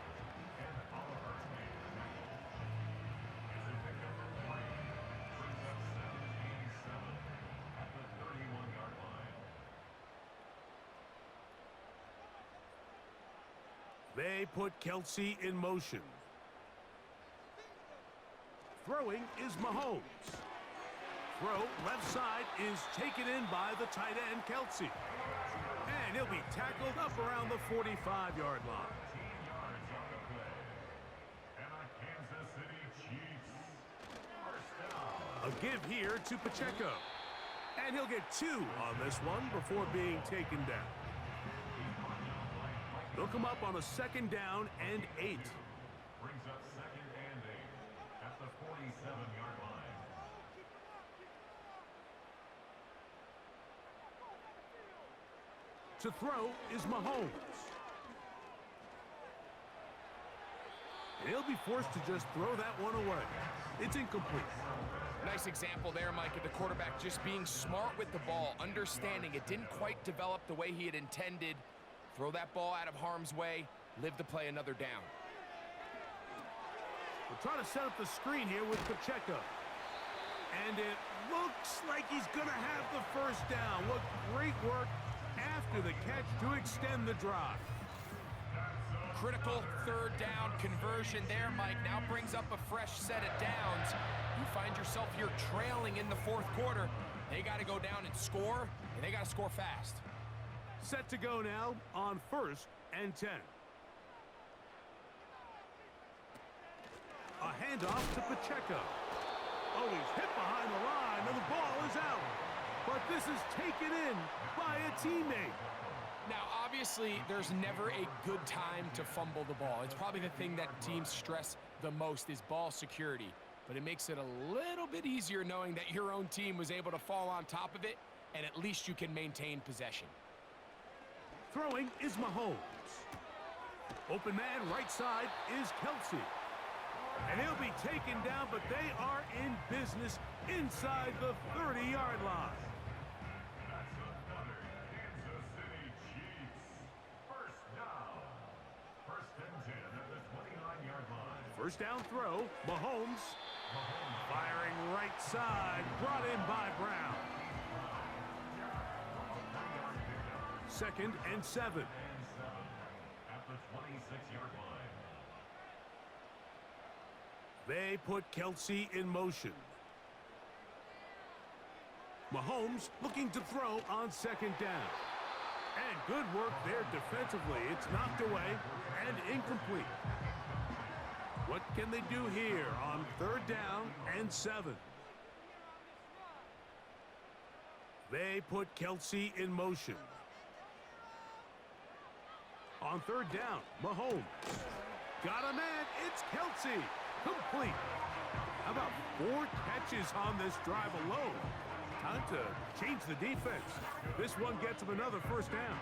They put Kelsey in motion. Throwing is Mahomes. Throw left side is taken in by the tight end, Kelsey. And he'll be tackled up around the 45-yard line. A give here to Pacheco. And he'll get 2 on this one before being taken down. They'll come up on a 2nd down and 8. Brings up 2nd and 8 at the 47-yard line. To throw is Mahomes. And he'll be forced to just throw that one away. It's incomplete. Nice example there, Mike, of the quarterback just being smart with the ball, understanding it didn't quite develop the way he had intended. Throw that ball out of harm's way, live to play another down. We're trying to set up the screen here with Pacheco. And it looks like he's going to have the 1st down. What great work after the catch to extend the drive. Critical 3rd down conversion there, Mike. Now brings up a fresh set of downs. You find yourself here trailing in the 4th quarter. They got to go down and score, and they got to score fast. Set to go now on 1st and 10. A handoff to Pacheco. Oh, he's hit behind the line, and the ball is out. But this is taken in by a teammate. Now, obviously, there's never a good time to fumble the ball. It's probably the thing that teams stress the most is ball security. But it makes it a little bit easier knowing that your own team was able to fall on top of it, and at least you can maintain possession. Throwing is Mahomes. Open man right side is Kelsey. And he'll be taken down, but they are in business inside the 30-yard line. That's another Kansas City Chiefs 1st down. 1st and 10 at the 29-yard line. 1st down throw, Mahomes. Firing right side, brought in by Brown. 2nd and 7. 6-yard line. They put Kelsey in motion. Mahomes looking to throw on second down. And good work there defensively. It's knocked away and incomplete. What can they do here on 3rd down and 7? They put Kelsey in motion. On 3rd down, Mahomes. Got a man, it's Kelsey. Complete. How about 4 catches on this drive alone? Time to change the defense. This one gets him another 1st down.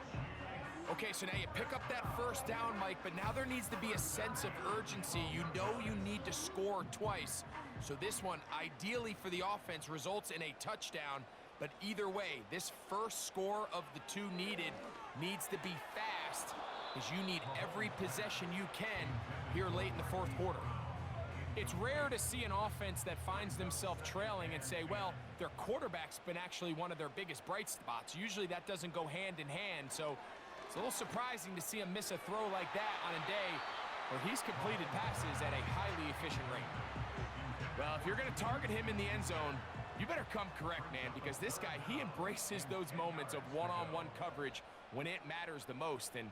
Okay, so now you pick up that 1st down, Mike, but now there needs to be a sense of urgency. You know you need to score twice. So this one, ideally for the offense, results in a touchdown. But either way, this first score of the 2 needed needs to be fast, because you need every possession you can here late in the 4th quarter. It's rare to see an offense that finds themselves trailing and say, well, their quarterback's been actually one of their biggest bright spots. Usually that doesn't go hand in hand, so it's a little surprising to see him miss a throw like that on a day where he's completed passes at a highly efficient rate. Well, if you're going to target him in the end zone, you better come correct, man, because this guy, he embraces those moments of one-on-one coverage when it matters the most, and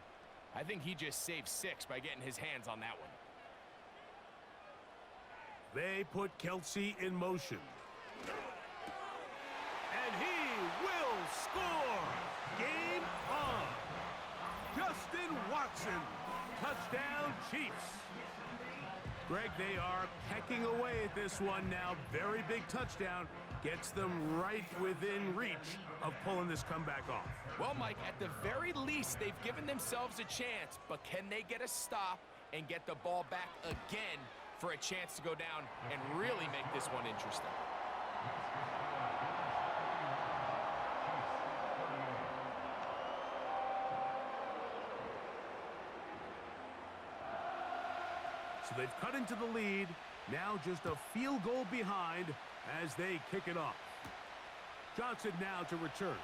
I think he just saved 6 by getting his hands on that one. They put Kelsey in motion. And he will score! Game on! Justin Watson, touchdown Chiefs. Greg, they are pecking away at this one now. Very big touchdown. Gets them right within reach of pulling this comeback off. Well, Mike, at the very least, they've given themselves a chance, but can they get a stop and get the ball back again for a chance to go down and really make this one interesting? So they've cut into the lead. Now just a field goal behind as they kick it off. Johnson now to return.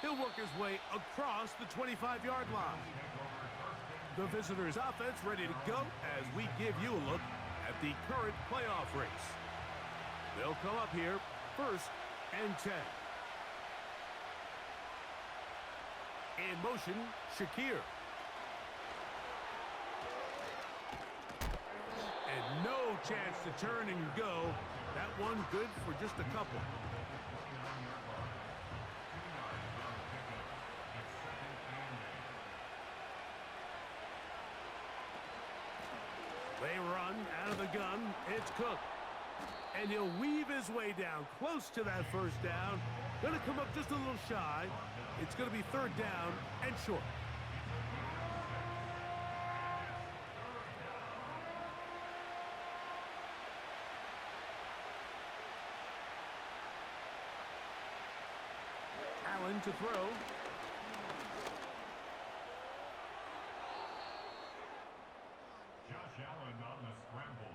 He'll work his way across the 25-yard line. The visitors' offense ready to go as we give you a look at the current playoff race. They'll come up here 1st and 10. In motion, Shakir. And no chance to turn and go. That one good for just a couple. They run out of the gun. It's Cook. And he'll weave his way down close to that 1st down. Going to come up just a little shy. It's going to be 3rd down and short. Allen to throw. Josh Allen on the scramble.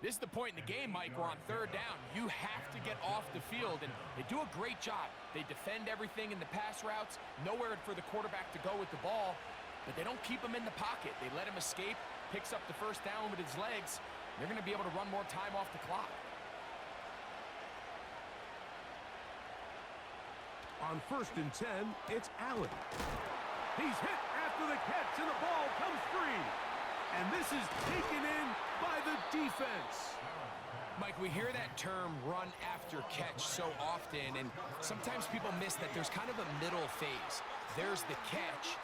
This is the point in the game, Mike, where on 3rd down, you have to get off the field, and they do a great job. They defend everything in the pass routes, nowhere for the quarterback to go with the ball, but they don't keep him in the pocket. They let him escape, picks up the 1st down with his legs. They're going to be able to run more time off the clock. On 1st and 10, it's Allen. He's hit after the catch, and the ball comes free. And this is taken in by the defense. Mike, we hear that term run after catch so often, and sometimes people miss that there's kind of a middle phase. There's the catch,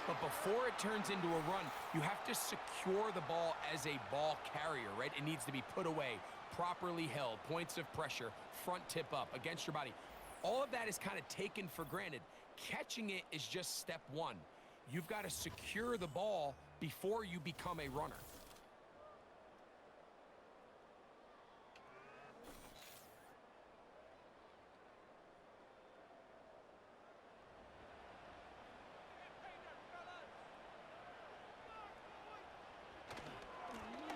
but before it turns into a run, you have to secure the ball as a ball carrier, right? It needs to be put away, properly held, points of pressure, front tip up against your body. All of that is kind of taken for granted. Catching it is just step 1. You've got to secure the ball before you become a runner.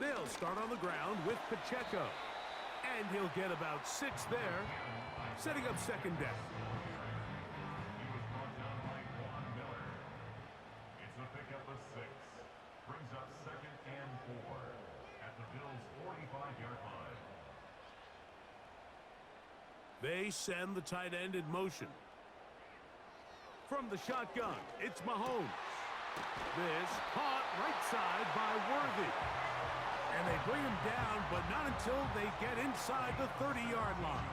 They'll start on the ground with Pacheco. And he'll get about 6 there, setting up 2nd down. He was brought down by Von Miller. It's the They send the tight end in motion. From the shotgun, it's Mahomes. This caught right side by Worthy. And they bring him down, but not until they get inside the 30-yard line.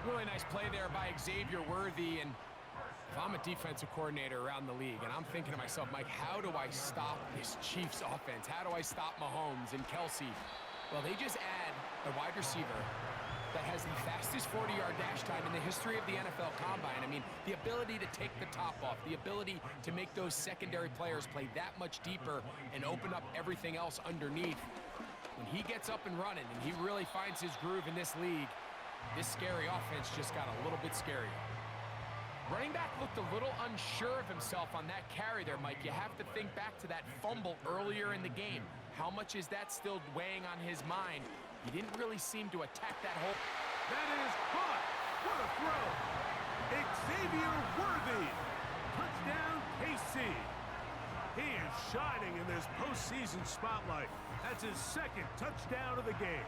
Really nice play there by Xavier Worthy. And if I'm a defensive coordinator around the league, and I'm thinking to myself, Mike, how do I stop this Chiefs offense? How do I stop Mahomes and Kelsey? Well, they just add a wide receiver that has the fastest 40-yard dash time in the history of the NFL Combine. I mean, the ability to take the top off, the ability to make those secondary players play that much deeper and open up everything else underneath. When he gets up and running and he really finds his groove in this league, this scary offense just got a little bit scarier. Running back looked a little unsure of himself on that carry there, Mike. You have to think back to that fumble earlier in the game. How much is that still weighing on his mind? He didn't really seem to attack that hole. That is caught. What a throw. Xavier Worthy. Touchdown, KC. He is shining in this postseason spotlight. That's his second touchdown of the game.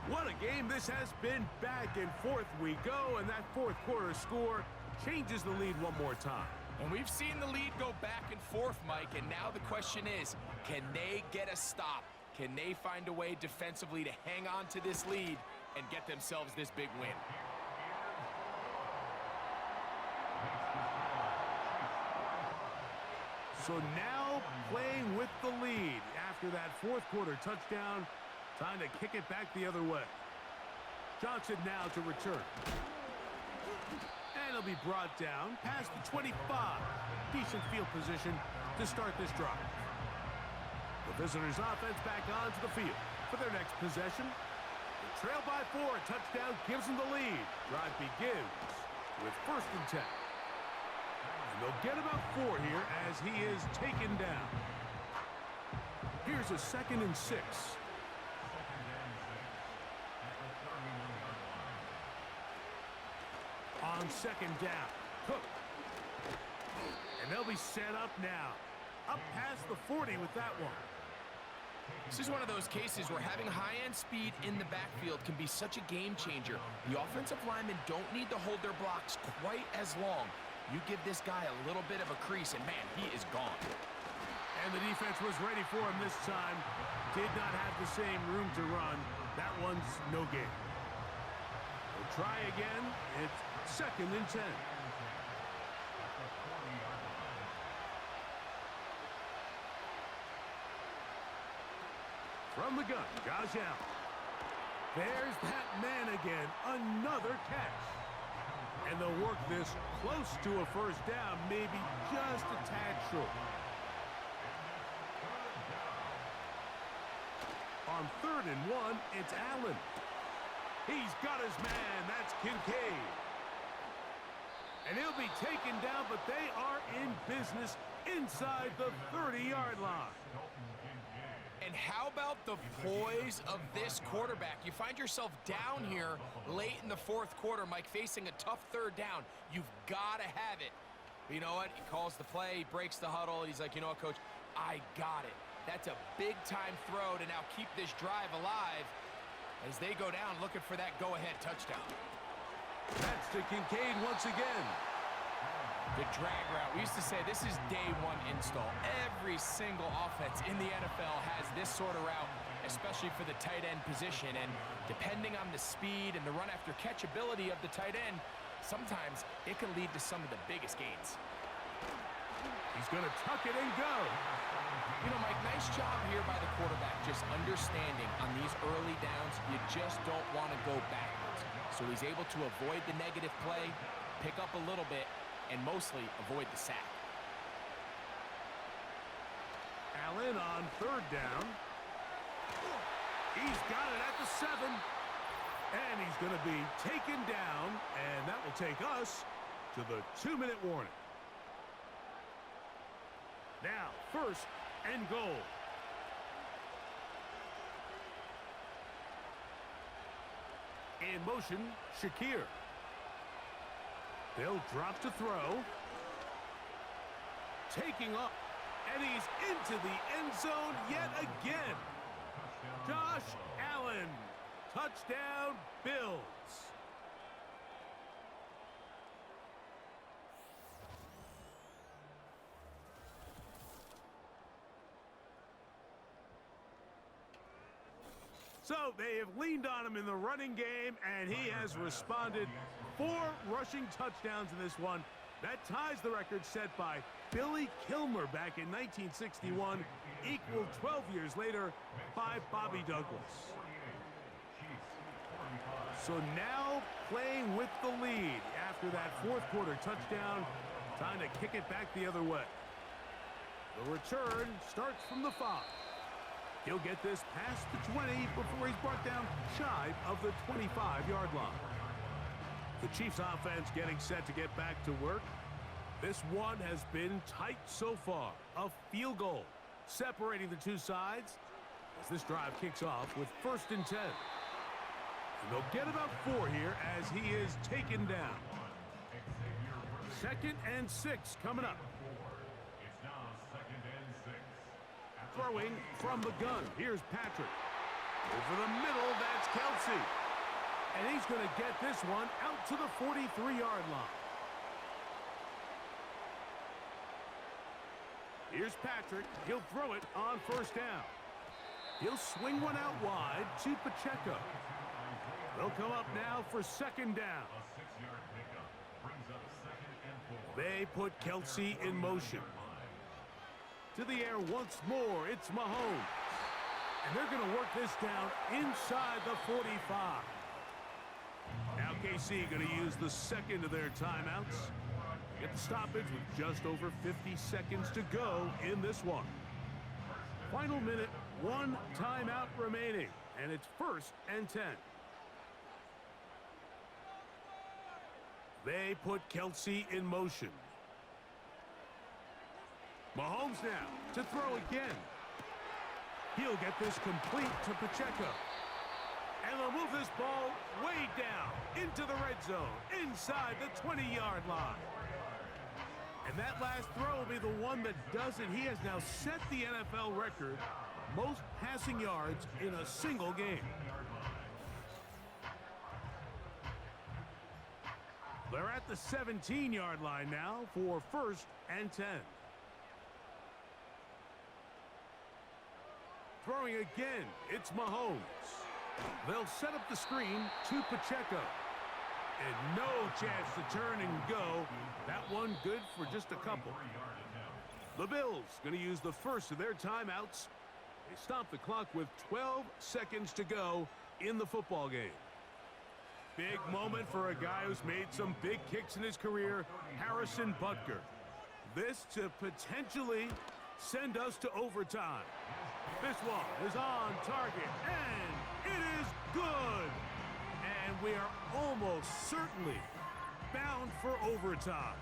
What a game this has been. Back and forth we go, and that fourth quarter score changes the lead one more time. And we've seen the lead go back and forth, Mike, and now the question is, can they get a stop? Can they find a way defensively to hang on to this lead and get themselves this big win? So now playing with the lead after that fourth quarter touchdown, time to kick it back the other way. Johnson now to return. And he'll be brought down past the 25. Decent field position to start this drive. The visitors' offense back onto the field for their next possession. They trail by 4. A touchdown gives them the lead. Drive begins with 1st and 10. And they'll get about 4 here as he is taken down. Here's a 2nd and 6. On 2nd down, Cook. And they'll be set up now. Up past the 40 with that one. This is one of those cases where having high-end speed in the backfield can be such a game changer. The offensive linemen don't need to hold their blocks quite as long. You give this guy a little bit of a crease, and man, he is gone. And the defense was ready for him this time. Did not have the same room to run. That one's no gain. We'll try again. It's 2nd and 10. From the gun, Josh Allen. There's that man again. Another catch. And they'll work this close to a 1st down, maybe just a tad short. On 3rd and 1, it's Allen. He's got his man. That's Kincaid. And he'll be taken down, but they are in business inside the 30-yard line. And how about the poise of this quarterback? You find yourself down here late in the 4th quarter, Mike, facing a tough 3rd down. You've got to have it. But you know what? He calls the play, he breaks the huddle. He's like, you know what, Coach? I got it. That's a big-time throw to now keep this drive alive as they go down looking for that go-ahead touchdown. That's to Kincaid once again. The drag route. We used to say this is day 1 install. Every single offense in the NFL has this sort of route, especially for the tight end position. And depending on the speed and the run-after-catch ability of the tight end, sometimes it can lead to some of the biggest gains. He's going to tuck it and go. You know, Mike, nice job here by the quarterback, just understanding on these early downs, you just don't want to go backwards. So he's able to avoid the negative play, pick up a little bit, and mostly avoid the sack. Allen on 3rd down. He's got it at the 7. And he's going to be taken down, and that will take us to the 2-minute warning. Now, 1st and goal. In motion, Shakir. They'll drop to throw. Taking up, and he's into the end zone yet again. Josh Allen Touchdown, Bills. So they have leaned on him in the running game, and he has responded. 4 rushing touchdowns in this one. That ties the record set by Billy Kilmer back in 1961, equaled 12 years later by Bobby Douglas. So now playing with the lead after that fourth quarter touchdown, time to kick it back the other way. The return starts from the 5. He'll get this past the 20 before he's brought down shy of the 25-yard line. The Chiefs offense getting set to get back to work. This one has been tight so far. A field goal separating the two sides as this drive kicks off with 1st and 10. And they'll get about 4 here as he is taken down. 2nd and 6 coming up. It's now 2nd and 6. Throwing from the gun. Here's Patrick. Over the middle, that's Kelsey. And he's going to get this one out to the 43-yard line. Here's Patrick. He'll throw it on 1st down. He'll swing one out wide to Pacheco. They'll come up now for 2nd down. A 6-yard pickup brings up 2nd and 4. They put Kelsey in motion. To the air once more, it's Mahomes. And they're going to work this down inside the 45. Now KC going to use the 2nd of their timeouts. Get the stoppage with just over 50 seconds to go in this one. Final minute, 1 timeout remaining, and it's 1st and 10. They put Kelsey in motion. Mahomes now to throw again. He'll get this complete to Pacheco. And they'll move this ball way down into the red zone, inside the 20-yard line. And that last throw will be the one that does it. He has now set the NFL record, most passing yards in a single game. They're at the 17-yard line now for 1st and 10. Throwing again, it's Mahomes. They'll set up the screen to Pacheco. And no chance to turn and go. That one good for just a couple. The Bills going to use the 1st of their timeouts. They stop the clock with 12 seconds to go in the football game. Big moment for a guy who's made some big kicks in his career, Harrison Butker. This to potentially send us to overtime. This one is on target, and it is good. And we are almost certainly bound for overtime.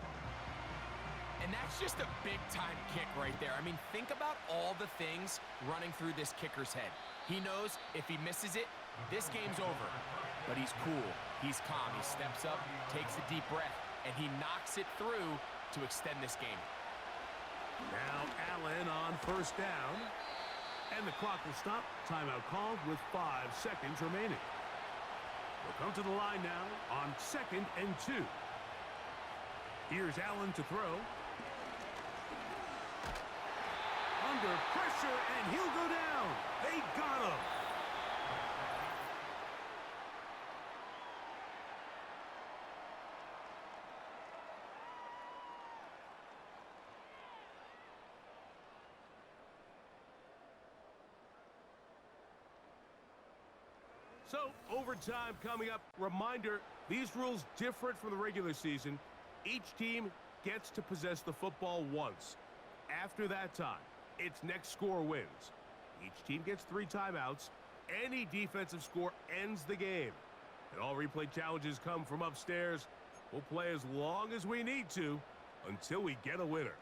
And that's just a big-time kick right there. I mean, think about all the things running through this kicker's head. He knows if he misses it, this game's over. But he's cool. He's calm. He steps up, takes a deep breath, and he knocks it through to extend this game. Now Allen on 1st down. And the clock will stop. Timeout called with 5 seconds remaining. We'll come to the line now on 2nd and 2. Here's Allen to throw. Under pressure, and he'll go down. They got him. So, overtime coming up. Reminder, these rules different from the regular season. Each team gets to possess the football once. After that time, its next score wins. Each team gets 3 timeouts. Any defensive score ends the game. And all replay challenges come from upstairs. We'll play as long as we need to until we get a winner.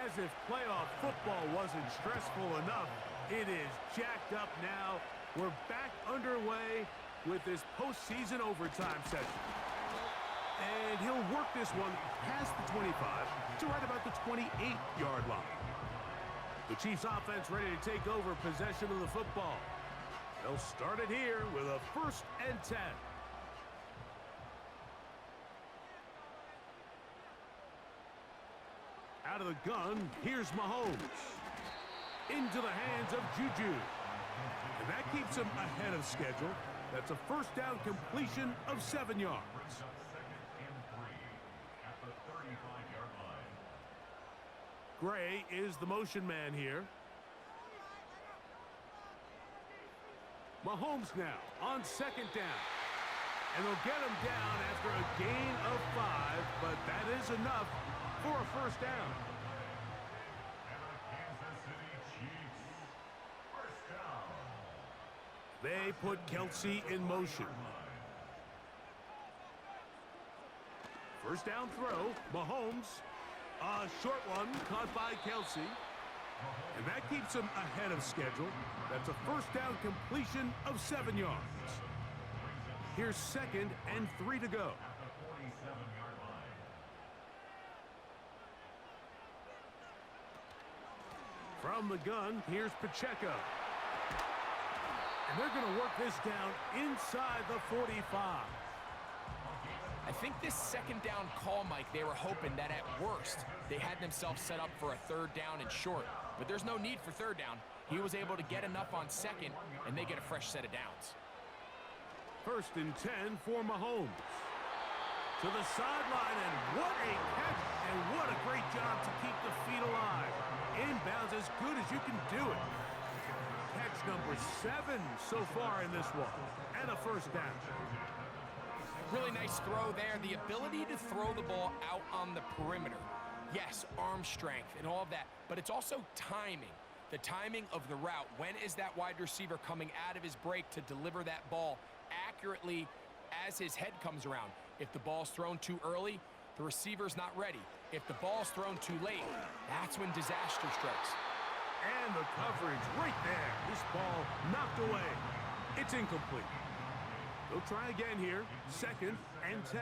As if playoff football wasn't stressful enough, it is jacked up now. We're back underway with this postseason overtime session. And he'll work this one past the 25 to right about the 28-yard line. The Chiefs offense ready to take over possession of the football. They'll start it here with a 1st and 10. Out of the gun, here's Mahomes. Into the hands of Juju. And that keeps him ahead of schedule. That's a 1st down completion of 7 yards. Gray is the motion man here. Mahomes now on 2nd down. And they'll get him down after a gain of 5, but that is enough for a 1st down. They put Kelsey in motion. 1st down throw, Mahomes. A short one caught by Kelsey. And that keeps him ahead of schedule. That's a 1st down completion of 7 yards. Here's 2nd and 3 to go. From the gun, here's Pacheco. And they're going to work this down inside the 45. I think this 2nd down call, Mike, they were hoping that at worst they had themselves set up for a 3rd down and short. But there's no need for 3rd down. He was able to get enough on 2nd, and they get a fresh set of downs. 1st and 10 for Mahomes. To the sideline, and what a catch, and what a great job to keep the feet alive. Inbounds as good as you can do it. Catch number 7 so far in this one, and a 1st down. Really nice throw there. The ability to throw the ball out on the perimeter. Yes, arm strength and all of that, but it's also timing. The timing of the route. When is that wide receiver coming out of his break to deliver that ball accurately as his head comes around? If the ball's thrown too early, the receiver's not ready. If the ball's thrown too late, that's when disaster strikes. And the coverage right there. This ball knocked away. It's incomplete. They'll try again here. 2nd and 10.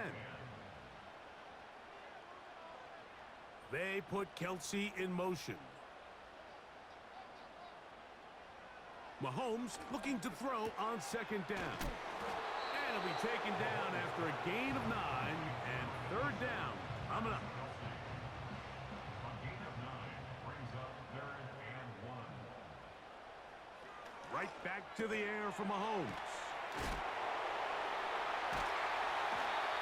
They put Kelsey in motion. Mahomes looking to throw on 2nd down. And he'll be taken down after a gain of 9 and 3rd down. Coming up. Right back to the air for Mahomes.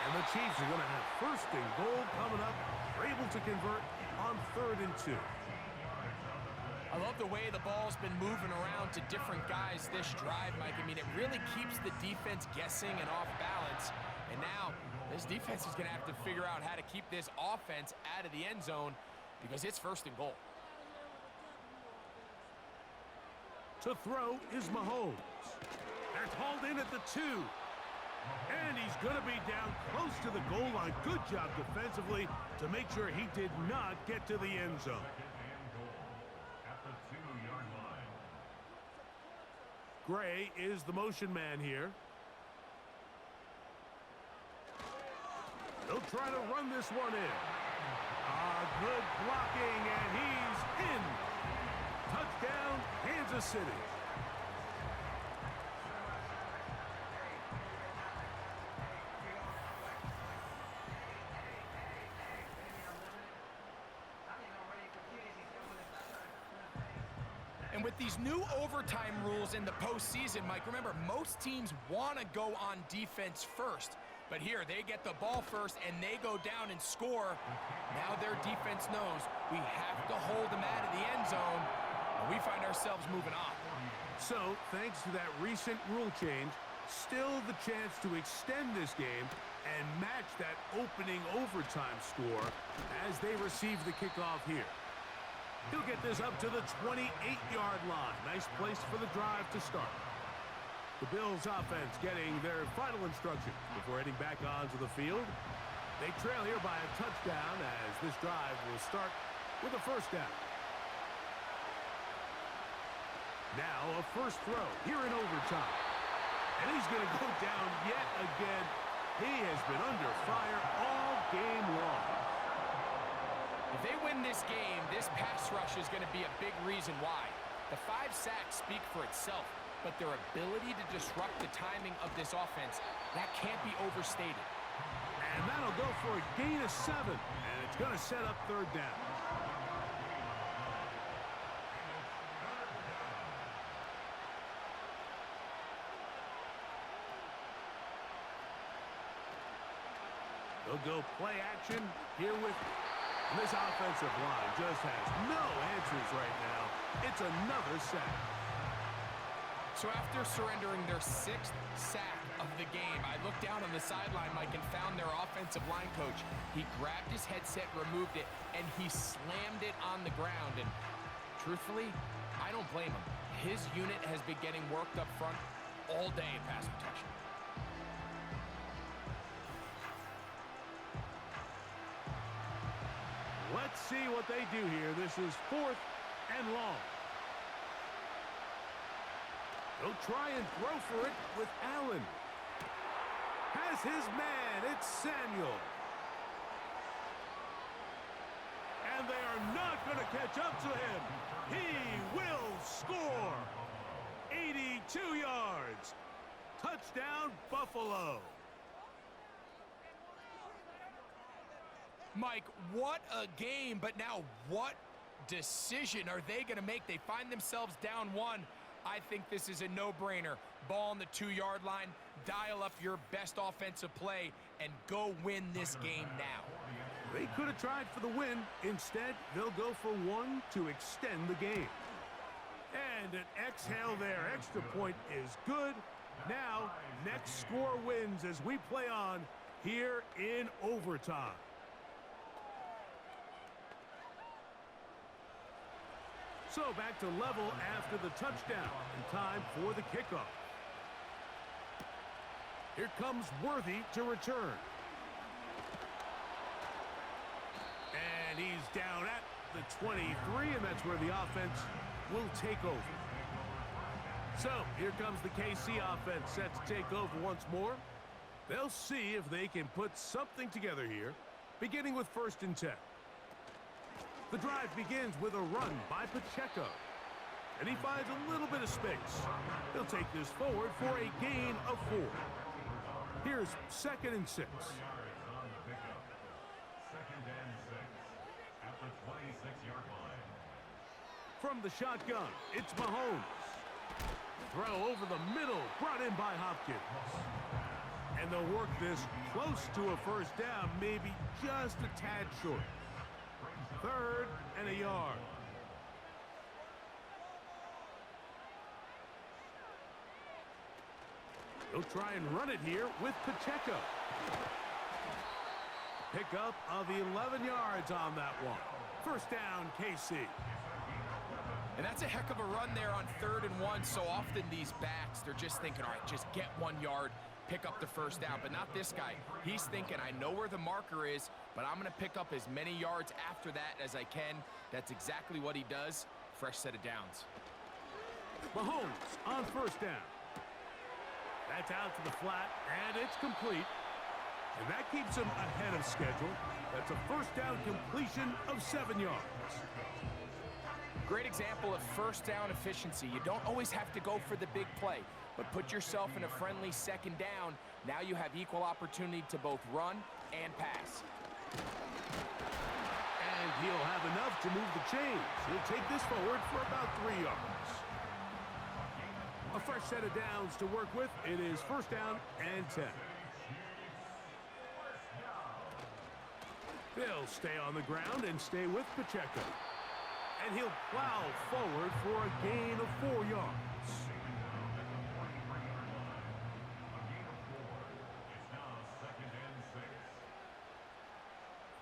And the Chiefs are going to have 1st and goal coming up. They're able to convert on 3rd and 2. I love the way the ball's been moving around to different guys this drive, Mike. I mean, it really keeps the defense guessing and off balance. And now this defense is going to have to figure out how to keep this offense out of the end zone because it's 1st and goal. To throw is Mahomes. That's hauled in at the 2. And he's going to be down close to the goal line. Good job defensively to make sure he did not get to the end zone. Gray is the motion man here. They'll try to run this one in. Good blocking, and he's in. Touchdown, Kansas City. And with these new overtime rules in the postseason, Mike, remember, most teams want to go on defense first. But here, they get the ball first, and they go down and score. Now their defense knows we have to hold them out of the end zone, and we find ourselves moving on. So, thanks to that recent rule change, still the chance to extend this game and match that opening overtime score as they receive the kickoff here. He'll get this up to the 28-yard line. Nice place for the drive to start. The Bills offense getting their final instructions before heading back onto the field. They trail here by a touchdown as this drive will start with a 1st down. Now a 1st throw here in overtime. And he's going to go down yet again. He has been under fire all game long. If If they win this game, this pass rush is going to be a big reason why. The 5 sacks speak for itself, but their ability to disrupt the timing of this offense, that can't be overstated. And that'll go for a gain of 7, and it's going to set up 3rd down. They'll go play action here with this offensive line. Just has no answers right now. It's another sack. So after surrendering their 6th sack of the game, I looked down on the sideline, Mike, and found their offensive line coach. He grabbed his headset, removed it, and he slammed it on the ground. And truthfully, I don't blame him. His unit has been getting worked up front all day in pass protection. Let's see what they do here. This is 4th and long. They'll try and throw for it with Allen. Has his man. It's Samuel. And they are not going to catch up to him. He will score. 82 yards. Touchdown, Buffalo. Mike, what a game, but now what decision are they going to make? They find themselves down 1. I think this is a no-brainer. Ball on the 2-yard line, dial up your best offensive play, and go win this game now. They could have tried for the win. Instead, they'll go for 1 to extend the game. And an exhale there. Extra point is good. Now, next score wins as we play on here in overtime. So back to level after the touchdown, and time for the kickoff. Here comes Worthy to return. And he's down at the 23, and that's where the offense will take over. So here comes the KC offense set to take over once more. They'll see if they can put something together here, beginning with 1st and 10. The drive begins with a run by Pacheco. And he finds a little bit of space. He'll take this forward for a gain of 4. Here's 2nd and 6. 2nd and 6 at the 26-yard line. From the shotgun, it's Mahomes. Throw over the middle, brought in by Hopkins. And they'll work this close to a 1st down, maybe just a tad short. 3rd and a yard. They'll try and run it here with Pacheco. Pickup of 11 yards on that one. 1st down, KC. And that's a heck of a run there on 3rd and 1. So often these backs, they're just thinking, all right, just get 1 yard, pick up the 1st down. But not this guy. He's thinking, I know where the marker is, but I'm going to pick up as many yards after that as I can. That's exactly what he does. Fresh set of downs. Mahomes on 1st down. That's out to the flat, and it's complete. And that keeps him ahead of schedule. That's a 1st down completion of 7 yards. Great example of 1st down efficiency. You don't always have to go for the big play, but put yourself in a friendly 2nd down. Now you have equal opportunity to both run and pass. And he'll have enough to move the chains. He'll take this forward for about 3 yards. A fresh set of downs to work with. It is 1st down and 10. They'll stay on the ground and stay with Pacheco. And he'll plow forward for a gain of 4 yards.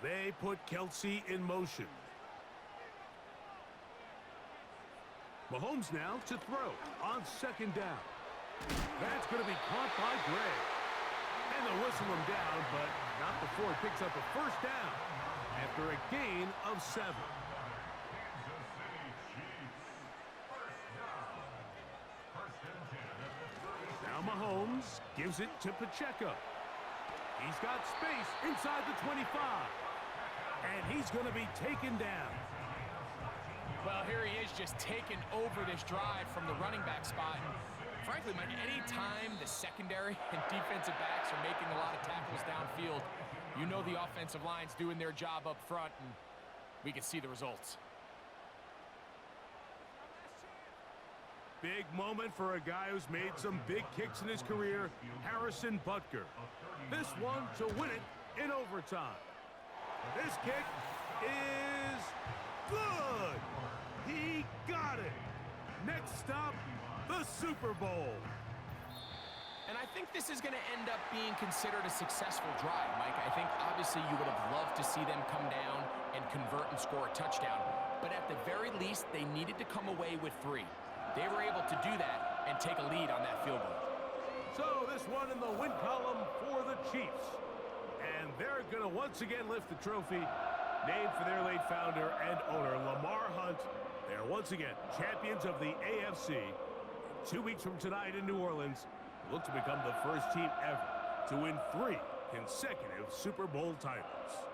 They put Kelsey in motion. Mahomes now to throw on 2nd down. That's going to be caught by Gray. And they'll whistle him down, but not before he picks up a 1st down after a gain of 7. Now Mahomes gives it to Pacheco. He's got space inside the 25. And he's going to be taken down. Well, here he is just taking over this drive from the running back spot. And frankly, Mike, any time the secondary and defensive backs are making a lot of tackles downfield, you know the offensive line's doing their job up front, and we can see the results. Big moment for a guy who's made some big kicks in his career, Harrison Butker. This one to win it in overtime. This kick is good. He got it. Next stop, the Super Bowl. And I think this is going to end up being considered a successful drive, Mike. I think obviously you would have loved to see them come down and convert and score a touchdown. But at the very least, they needed to come away with 3. They were able to do that and take a lead on that field goal. So this one in the win column for the Chiefs. And they're going to once again lift the trophy, named for their late founder and owner, Lamar Hunt. They're once again champions of the AFC. 2 weeks from tonight in New Orleans, look to become the first team ever to win 3 consecutive Super Bowl titles.